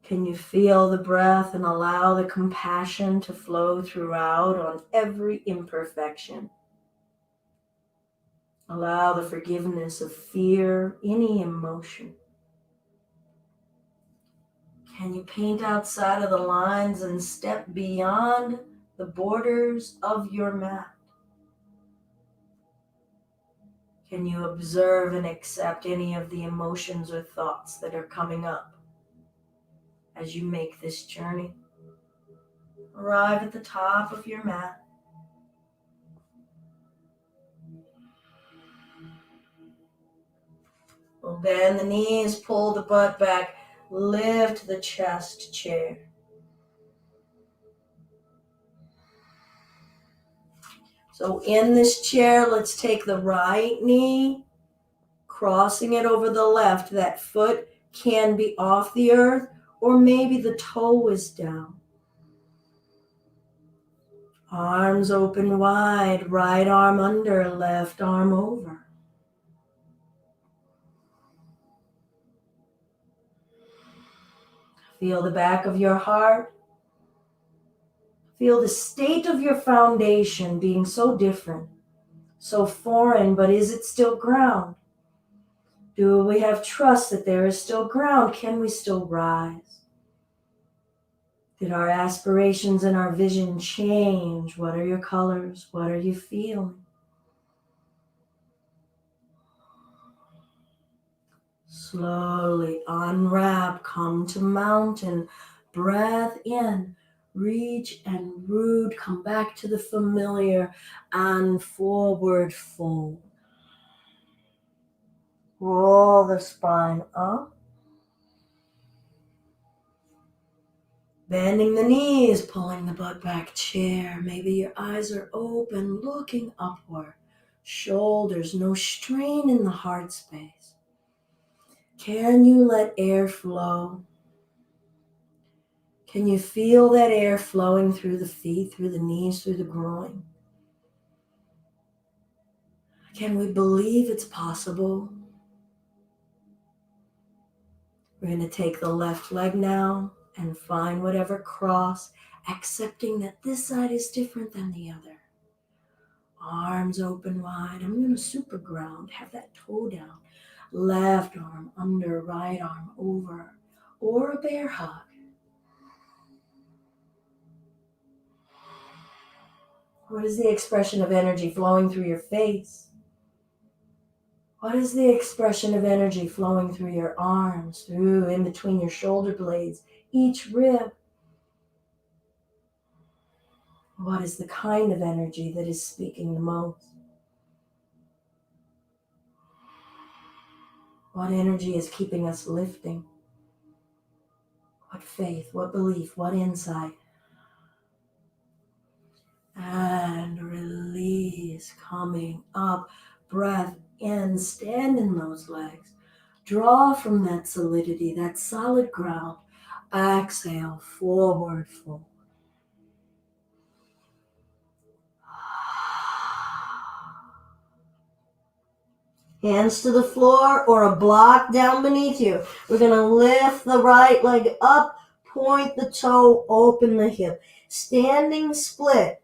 Can you feel the breath and allow the compassion to flow throughout on every imperfection? Allow the forgiveness of fear, any emotion. Can you paint outside of the lines and step beyond the borders of your mat? Can you observe and accept any of the emotions or thoughts that are coming up as you make this journey? Arrive at the top of your mat. We'll bend the knees, pull the butt back, lift the chest chair. So in this chair, let's take the right knee, crossing it over the left. That foot can be off the earth, or maybe the toe is down. Arms open wide, right arm under, left arm over. Feel the back of your heart. Feel the state of your foundation being so different, so foreign, but is it still ground? Do we have trust that there is still ground? Can we still rise? Did our aspirations and our vision change? What are your colors? What are you feeling? Slowly unwrap, come to mountain, breath in, reach and root, come back to the familiar and forward fold. Roll the spine up. Bending the knees, pulling the butt back, chair. Maybe your eyes are open, looking upward. Shoulders, no strain in the heart space. Can you let air flow? Can you feel that air flowing through the feet, through the knees, through the groin? Can we believe it's possible? We're going to take the left leg now and find whatever cross, accepting that this side is different than the other. Arms open wide. I'm going to super ground, have that toe down. Left arm under, right arm over, or a bear hug. What is the expression of energy flowing through your face? What is the expression of energy flowing through your arms, through in between your shoulder blades, each rib? What is the kind of energy that is speaking the most? What energy is keeping us lifting? What faith, what belief, what insight? And release, coming up, breath in, stand in those legs. Draw from that solidity, that solid ground. Exhale, forward fold. Hands to the floor or a block down beneath you. We're going to lift the right leg up, point the toe, open the hip. Standing split.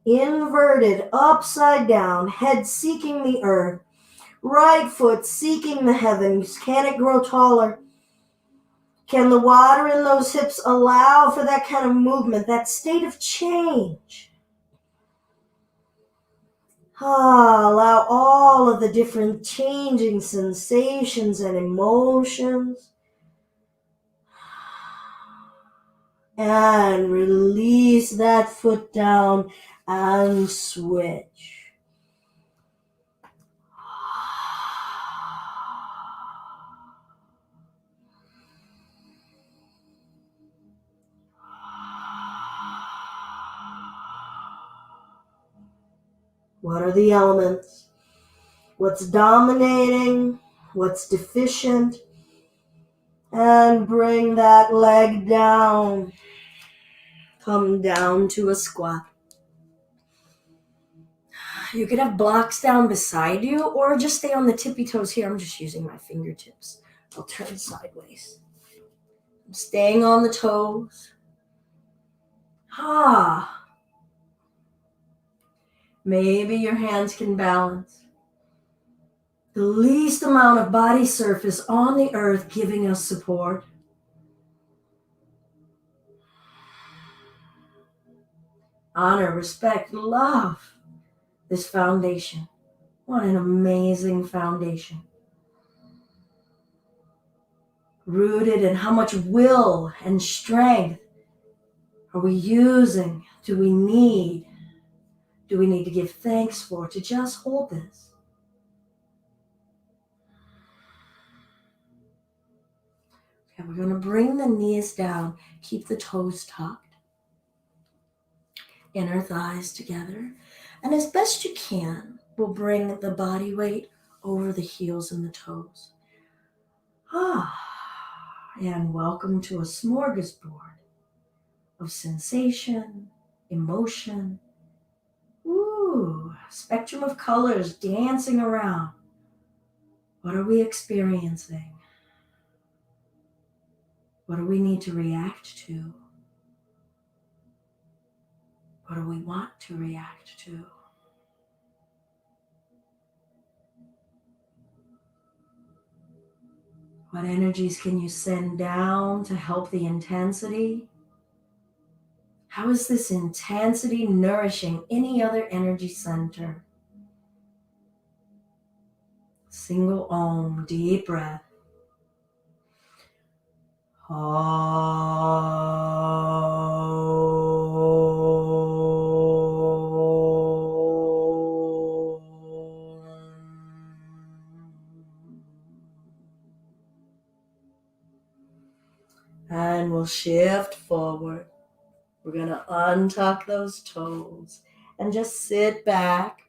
Inverted, upside down, head seeking the earth. Right foot seeking the heavens. Can it grow taller? Can the water in those hips allow for that kind of movement, that state of change? Allow all of the different changing sensations and emotions. And release that foot down and switch. What are the elements? What's dominating? What's deficient? And bring that leg down. Come down to a squat. You could have blocks down beside you or just stay on the tippy toes here. I'm just using my fingertips. I'll turn sideways. I'm staying on the toes. Maybe your hands can balance. The least amount of body surface on the earth giving us support. Honor, respect, love this foundation. What an amazing foundation. Rooted in how much will and strength are we using? Do we need to give thanks for to just hold this? Okay, we're going to bring the knees down. Keep the toes tucked. Inner thighs together. And as best you can, we'll bring the body weight over the heels and the toes. And welcome to a smorgasbord of sensation, emotion, spectrum of colors dancing around. What are we experiencing? What do we need to react to? What do we want to react to? What energies can you send down to help the intensity? How is this intensity nourishing any other energy center? Single Om, deep breath. And we'll shift forward. We're going to untuck those toes and just sit back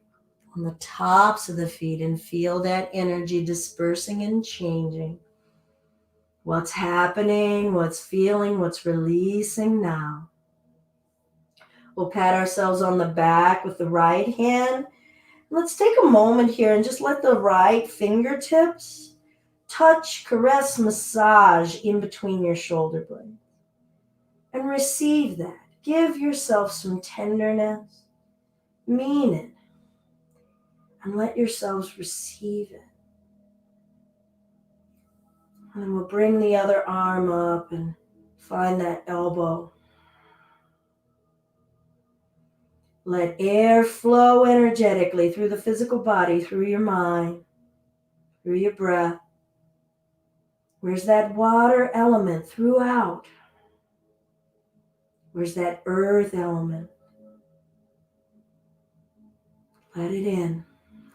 on the tops of the feet and feel that energy dispersing and changing. What's happening, what's feeling, what's releasing now. We'll pat ourselves on the back with the right hand. Let's take a moment here and just let the right fingertips touch, caress, massage in between your shoulder blades. And receive that. Give yourself some tenderness. Mean it. And let yourselves receive it. And then we'll bring the other arm up and find that elbow. Let air flow energetically through the physical body, through your mind, through your breath. Where's that water element throughout? Where's that earth element? Let it in.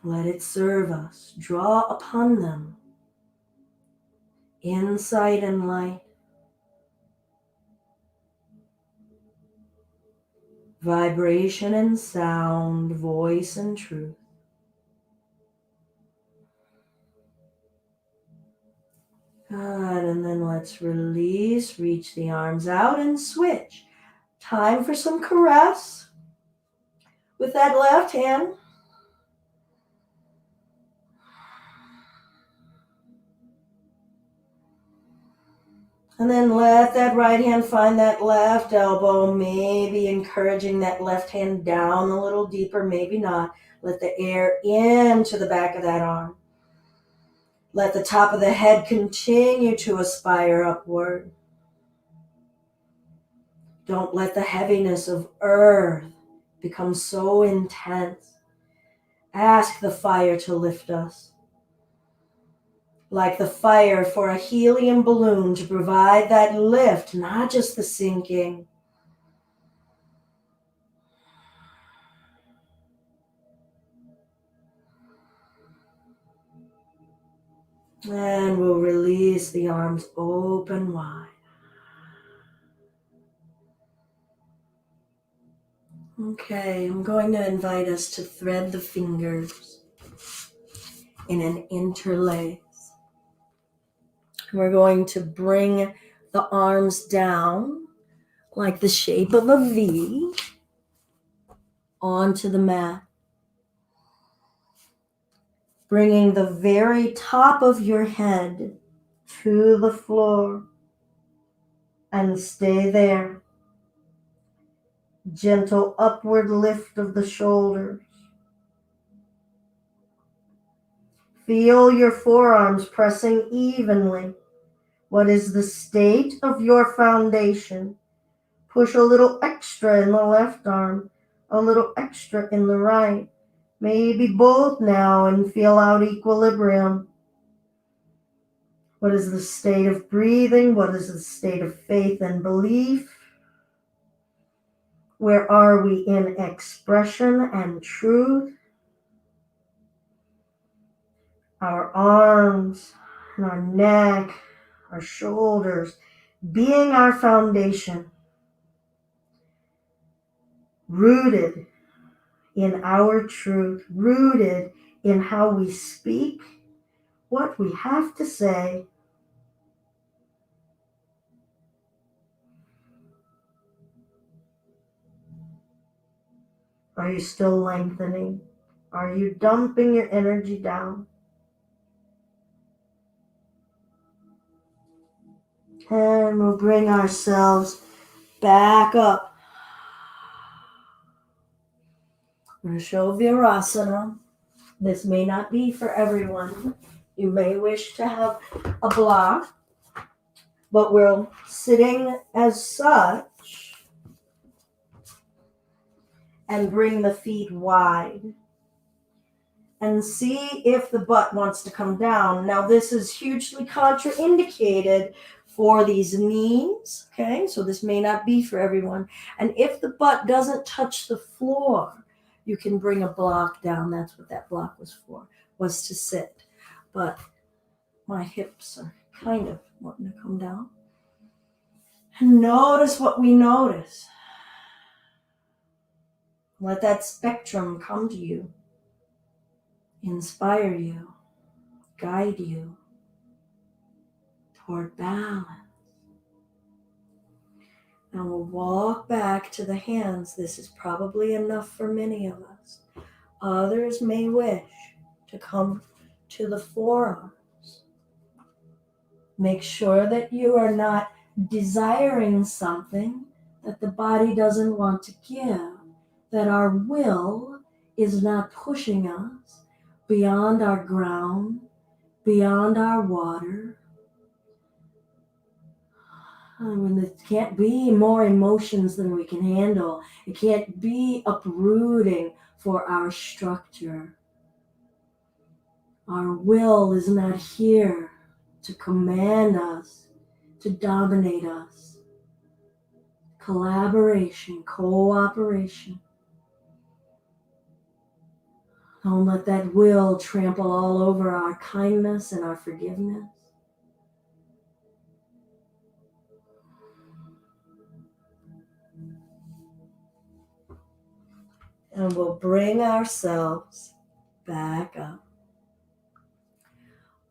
Let it serve us. Draw upon them insight and light. Vibration and sound, voice and truth. Good, and then let's release, reach the arms out and switch. Time for some caress with that left hand. And then let that right hand find that left elbow, maybe encouraging that left hand down a little deeper, maybe not. Let the air into the back of that arm. Let the top of the head continue to aspire upward. Don't let the heaviness of earth become so intense. Ask the fire to lift us. Like the fire for a helium balloon to provide that lift, not just the sinking. And we'll release the arms open wide. Okay, I'm going to invite us to thread the fingers in an interlace. We're going to bring the arms down like the shape of a V onto the mat. Bringing the very top of your head to the floor and stay there. Gentle upward lift of the shoulders. Feel your forearms pressing evenly. What is the state of your foundation? Push a little extra in the left arm, a little extra in the right. Maybe both now and feel out equilibrium. What is the state of breathing? What is the state of faith and belief? Where are we in expression and truth? Our arms and our neck, our shoulders, being our foundation, rooted in our truth, rooted in how we speak, what we have to say. Are you still lengthening? Are you dumping your energy down? And we'll bring ourselves back up. I'm going to show Virasana. This may not be for everyone. You may wish to have a block, but we're sitting as such and bring the feet wide. And see if the butt wants to come down. Now, this is hugely contraindicated for these knees, okay? So this may not be for everyone. And if the butt doesn't touch the floor, you can bring a block down. That's what that block was for, was to sit. But my hips are kind of wanting to come down. And notice what we notice. Let that spectrum come to you. Inspire you, guide you toward balance. Now we'll walk back to the hands. This is probably enough for many of us. Others may wish to come to the forearms. Make sure that you are not desiring something that the body doesn't want to give, that our will is not pushing us beyond our ground, beyond our water. It can't be more emotions than we can handle. It can't be uprooting for our structure. Our will is not here to command us, to dominate us. Collaboration, cooperation. Don't let that will trample all over our kindness and our forgiveness. And we'll bring ourselves back up.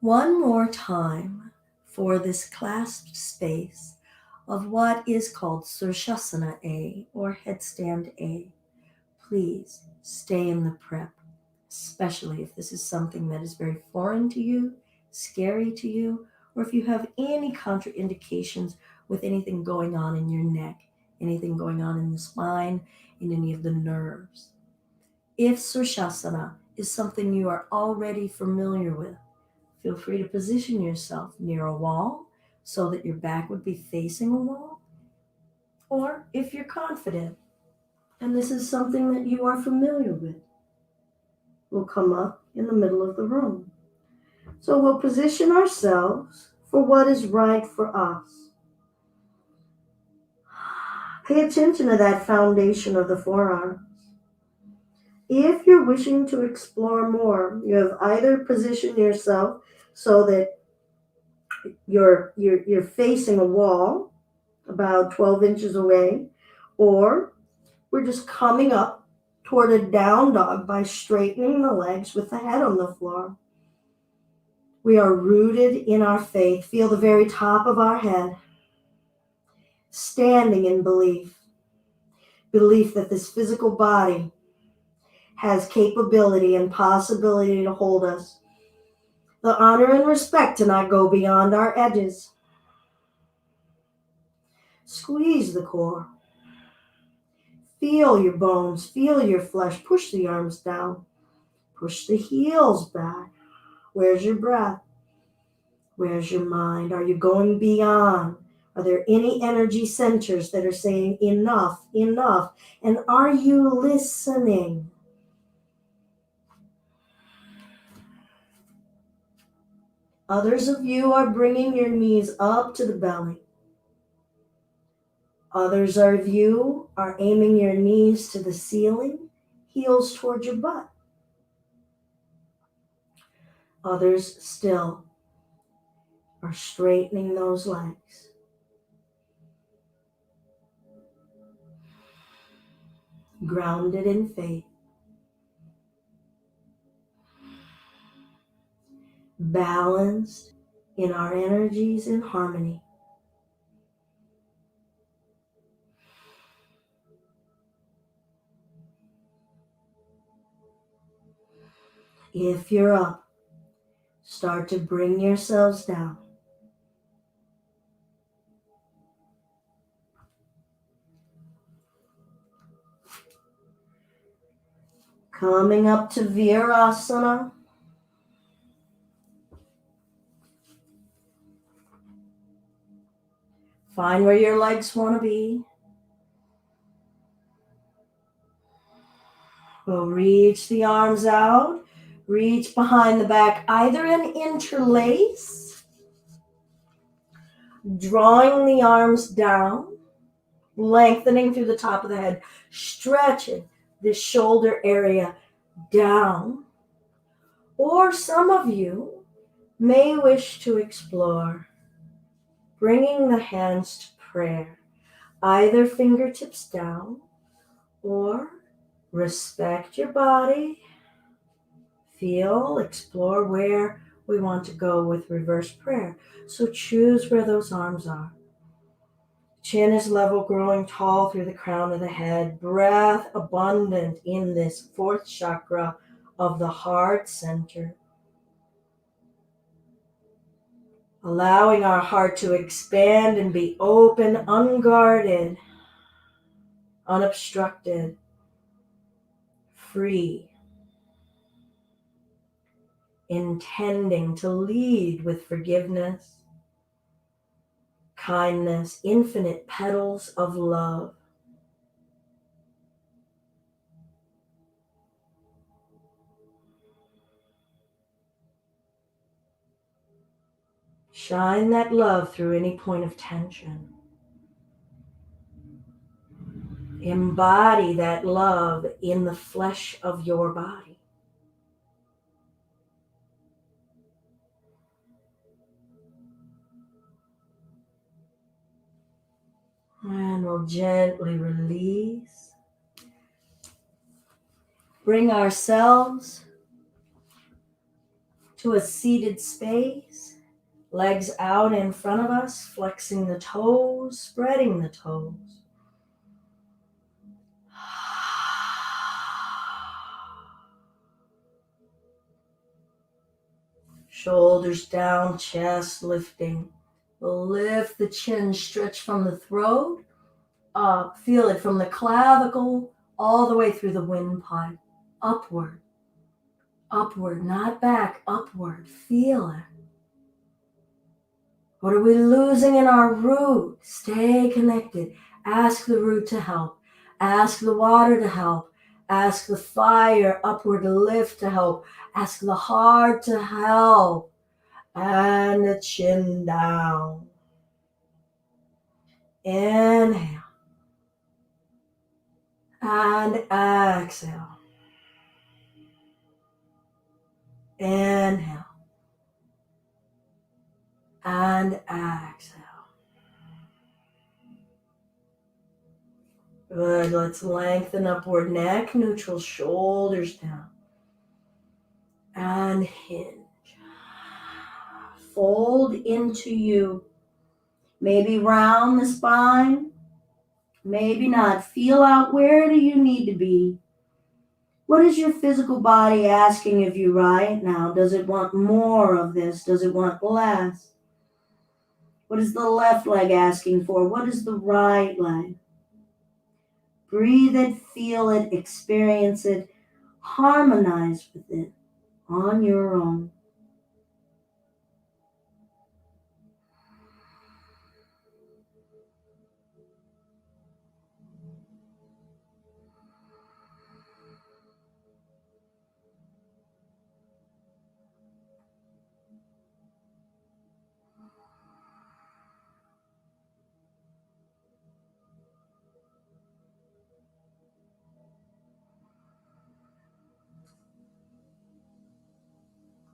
One more time for this clasped space of what is called Virasana A or Headstand A. Please stay in the prep, especially if this is something that is very foreign to you, scary to you, or if you have any contraindications with anything going on in your neck, anything going on in the spine, in any of the nerves. If Virasana is something you are already familiar with, feel free to position yourself near a wall so that your back would be facing a wall. Or if you're confident and this is something that you are familiar with, we'll come up in the middle of the room. So we'll position ourselves for what is right for us. Pay attention to that foundation of the forearms. If you're wishing to explore more, you have either positioned yourself so that you're facing a wall about 12 inches away, or We're just coming up toward a down dog by straightening the legs with the head on the floor. We are rooted in our faith. Feel the very top of our head. Standing in belief. Belief that this physical body has capability and possibility to hold us. The honor and respect to not go beyond our edges. Squeeze the core. Feel your bones. Feel your flesh. Push the arms down. Push the heels back. Where's your breath? Where's your mind? Are you going beyond? Are there any energy centers that are saying enough, enough? And are you listening? Others of you are bringing your knees up to the belly. Others of you are aiming your knees to the ceiling, heels toward your butt. Others still are straightening those legs. Grounded in faith. Balanced in our energies in harmony. If you're up, start to bring yourselves down. Coming up to Virasana. Find where your legs want to be. We'll reach the arms out. Reach behind the back, either an interlace, drawing the arms down, lengthening through the top of the head, stretching the shoulder area down. Or some of you may wish to explore bringing the hands to prayer, either fingertips down or respect your body. Feel, explore where we want to go with reverse prayer. So choose where those arms are. Chin is level, growing tall through the crown of the head. Breath abundant in this fourth chakra of the heart center. Allowing our heart to expand and be open, unguarded, unobstructed, free. Intending to lead with forgiveness, kindness, infinite petals of love. Shine that love through any point of tension. Embody that love in the flesh of your body. And we'll gently release. Bring ourselves to a seated space. Legs out in front of us, flexing the toes, spreading the toes. Shoulders down, chest lifting. We'll lift the chin, stretch from the throat up. Feel it from the clavicle all the way through the windpipe. Upward, upward, not back, upward. Feel it. What are we losing in our root? Stay connected. Ask the root to help. Ask the water to help. Ask the fire upward to lift to help. Ask the heart to help. And the chin down. Inhale. And exhale. Inhale. And exhale. Good. Let's lengthen upward neck, neutral shoulders down. And hinge. Fold into you. Maybe round the spine. Maybe not. Feel out, where do you need to be? What is your physical body asking of you right now? Does it want more of this? Does it want less? What is the left leg asking for? What is the right leg? Breathe it, feel it, experience it, harmonize with it on your own.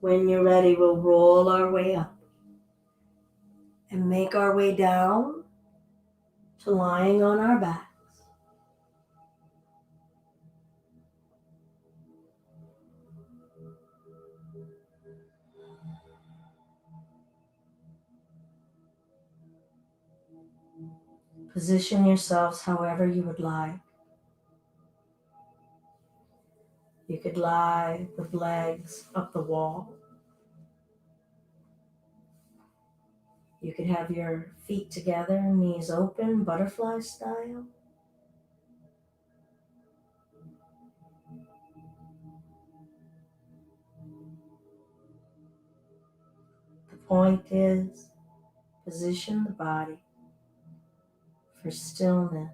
When you're ready, we'll roll our way up and make our way down to lying on our backs. Position yourselves however you would like. You could lie with legs up the wall. You could have your feet together, knees open, butterfly style. The point is, position the body for stillness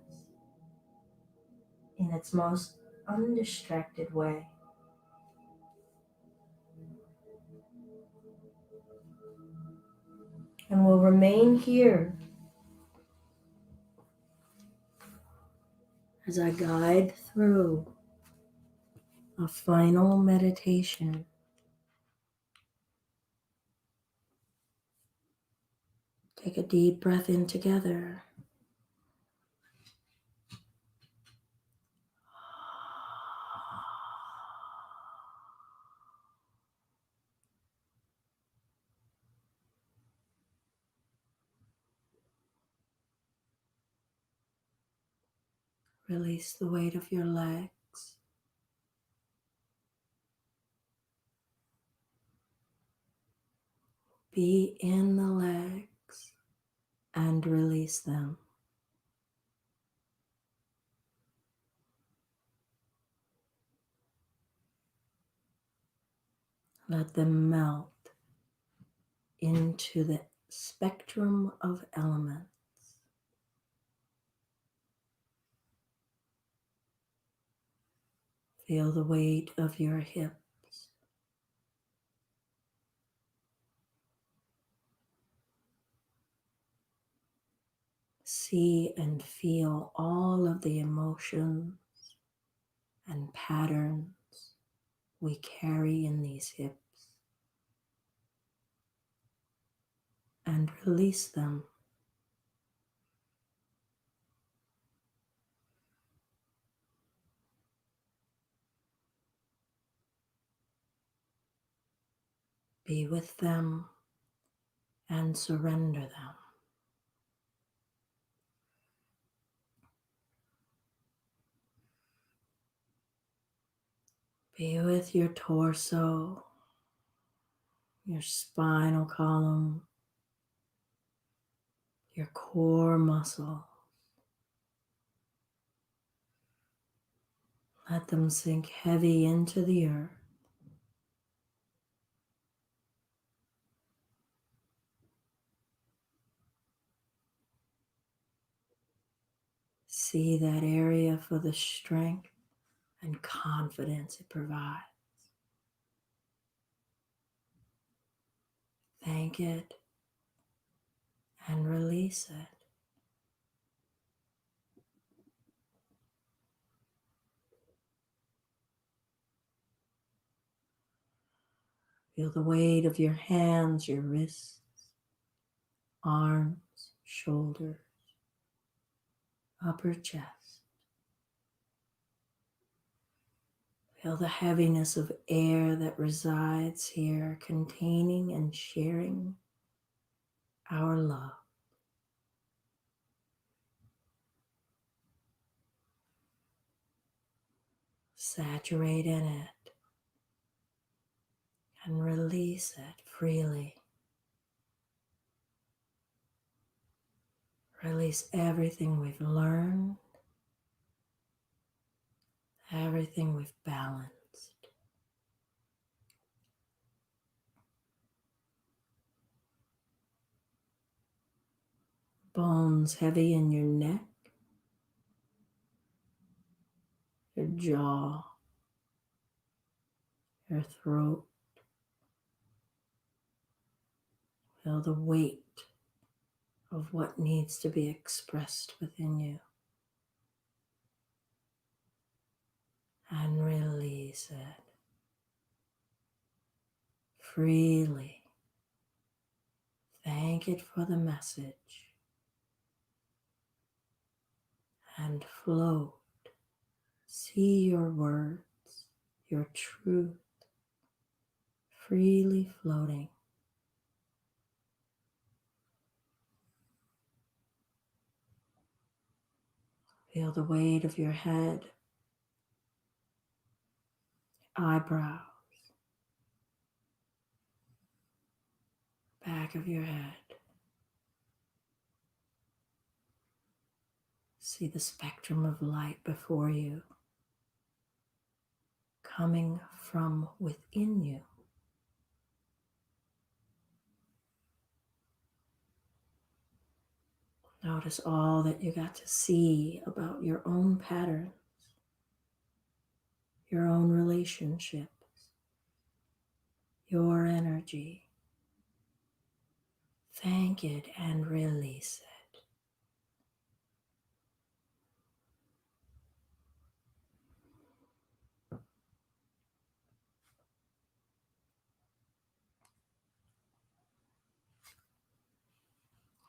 in its most undistracted way. And we'll remain here as I guide through a final meditation. Take a deep breath in together. Release the weight of your legs. Be in the legs and release them. Let them melt into the spectrum of elements. Feel the weight of your hips. See and feel all of the emotions and patterns we carry in these hips, and release them. Be with them and surrender them. Be with your torso, your spinal column, your core muscle. Let them sink heavy into the earth. See that area for the strength and confidence it provides. Thank it and release it. Feel the weight of your hands, your wrists, arms, shoulders, upper chest. Feel the heaviness of air that resides here, containing and sharing our love. Saturate in it and release it freely. Release everything we've learned, everything we've balanced. Bones heavy in your neck, your jaw, your throat. Feel the weight of what needs to be expressed within you. And release it freely. Thank it for the message. And float. See your words, your truth, freely floating. Feel the weight of your head, eyebrows, back of your head. See the spectrum of light before you, coming from within you. Notice all that you got to see about your own patterns, your own relationships, your energy. Thank it and release it.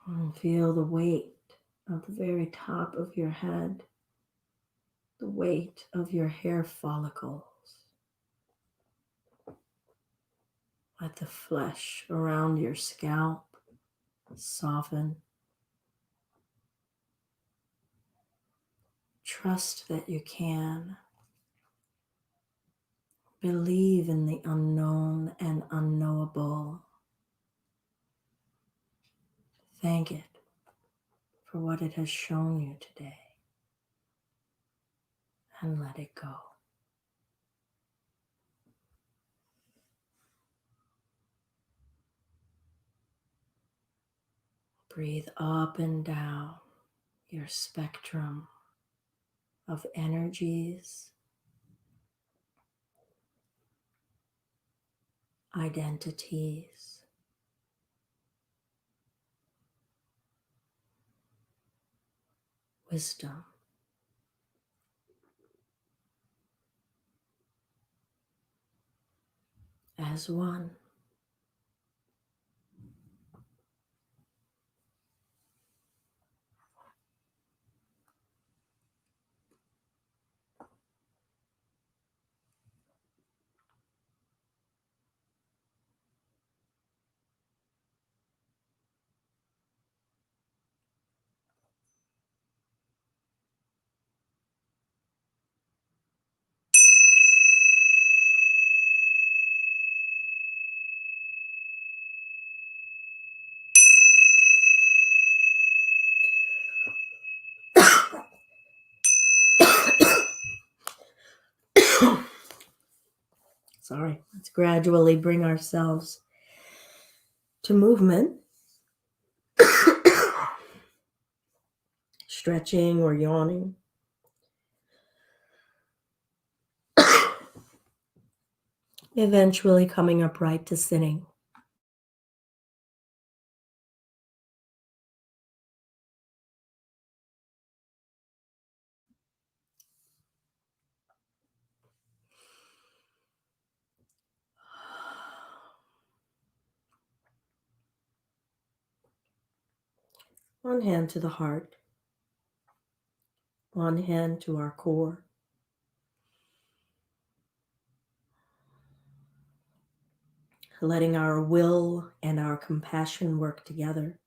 And feel the weight of the very top of your head, the weight of your hair follicles. Let the flesh around your scalp soften. Trust that you can. Believe in the unknown and unknowable. Thank it for what it has shown you today. And let it go. Breathe up and down your spectrum of energies, identities, wisdom. As one. Sorry, let's gradually bring ourselves to movement. Stretching or yawning. Eventually coming upright to sitting. One hand to the heart. One hand to our core. letting our will and our compassion work together,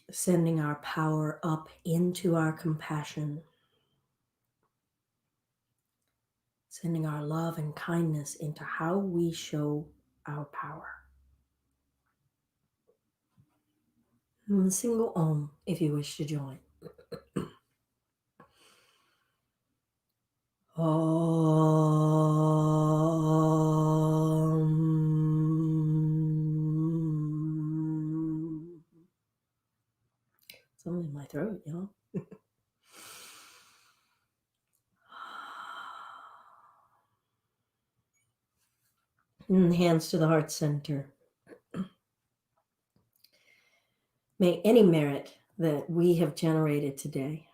sending our power up into our compassion, sending our love and kindness into how we show our power. And single Om if you wish to join. Om. It's only in my throat, you know. And hands to the heart center. May any merit that we have generated today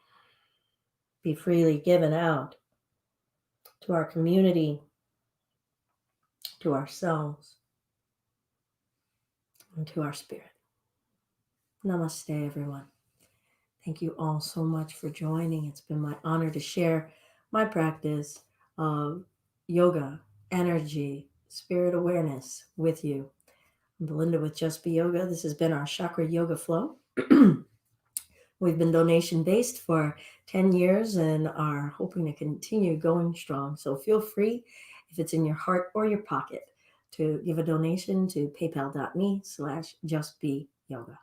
be freely given out to our community, to ourselves, and to our spirit. Namaste, everyone. Thank you all so much for joining. It's been my honor to share my practice of yoga, energy, spirit awareness with you. I'm Belinda with Just Be Yoga. This has been our Chakra Yoga Flow. We've been donation-based for 10 years and are hoping to continue going strong. So feel free, if it's in your heart or your pocket, to give a donation to paypal.me/justbeyoga.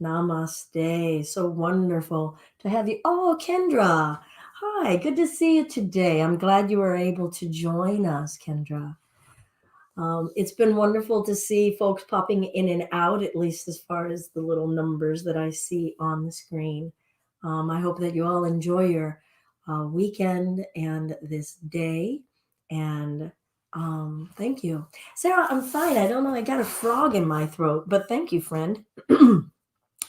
Namaste. So wonderful to have you. Oh, Kendra. Hi, good to see you today. I'm glad you were able to join us, Kendra. It's been wonderful to see folks popping in and out, at least as far as the little numbers that I see on the screen. I hope that you all enjoy your weekend and this day. And thank you. Sarah, I'm fine. I don't know. I got a frog in my throat, but thank you, friend.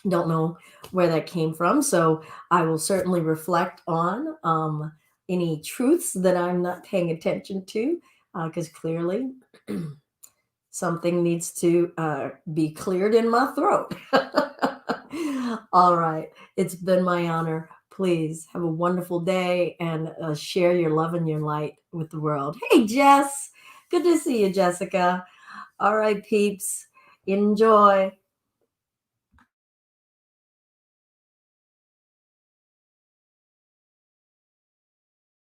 Don't know where that came from. So I will certainly reflect on any truths that I'm not paying attention to, because clearly something needs to be cleared in my throat. All right. It's been my honor. Please have a wonderful day and share your love and your light with the world. Hey, Jess. Good to see you, Jessica. All right, peeps. Enjoy.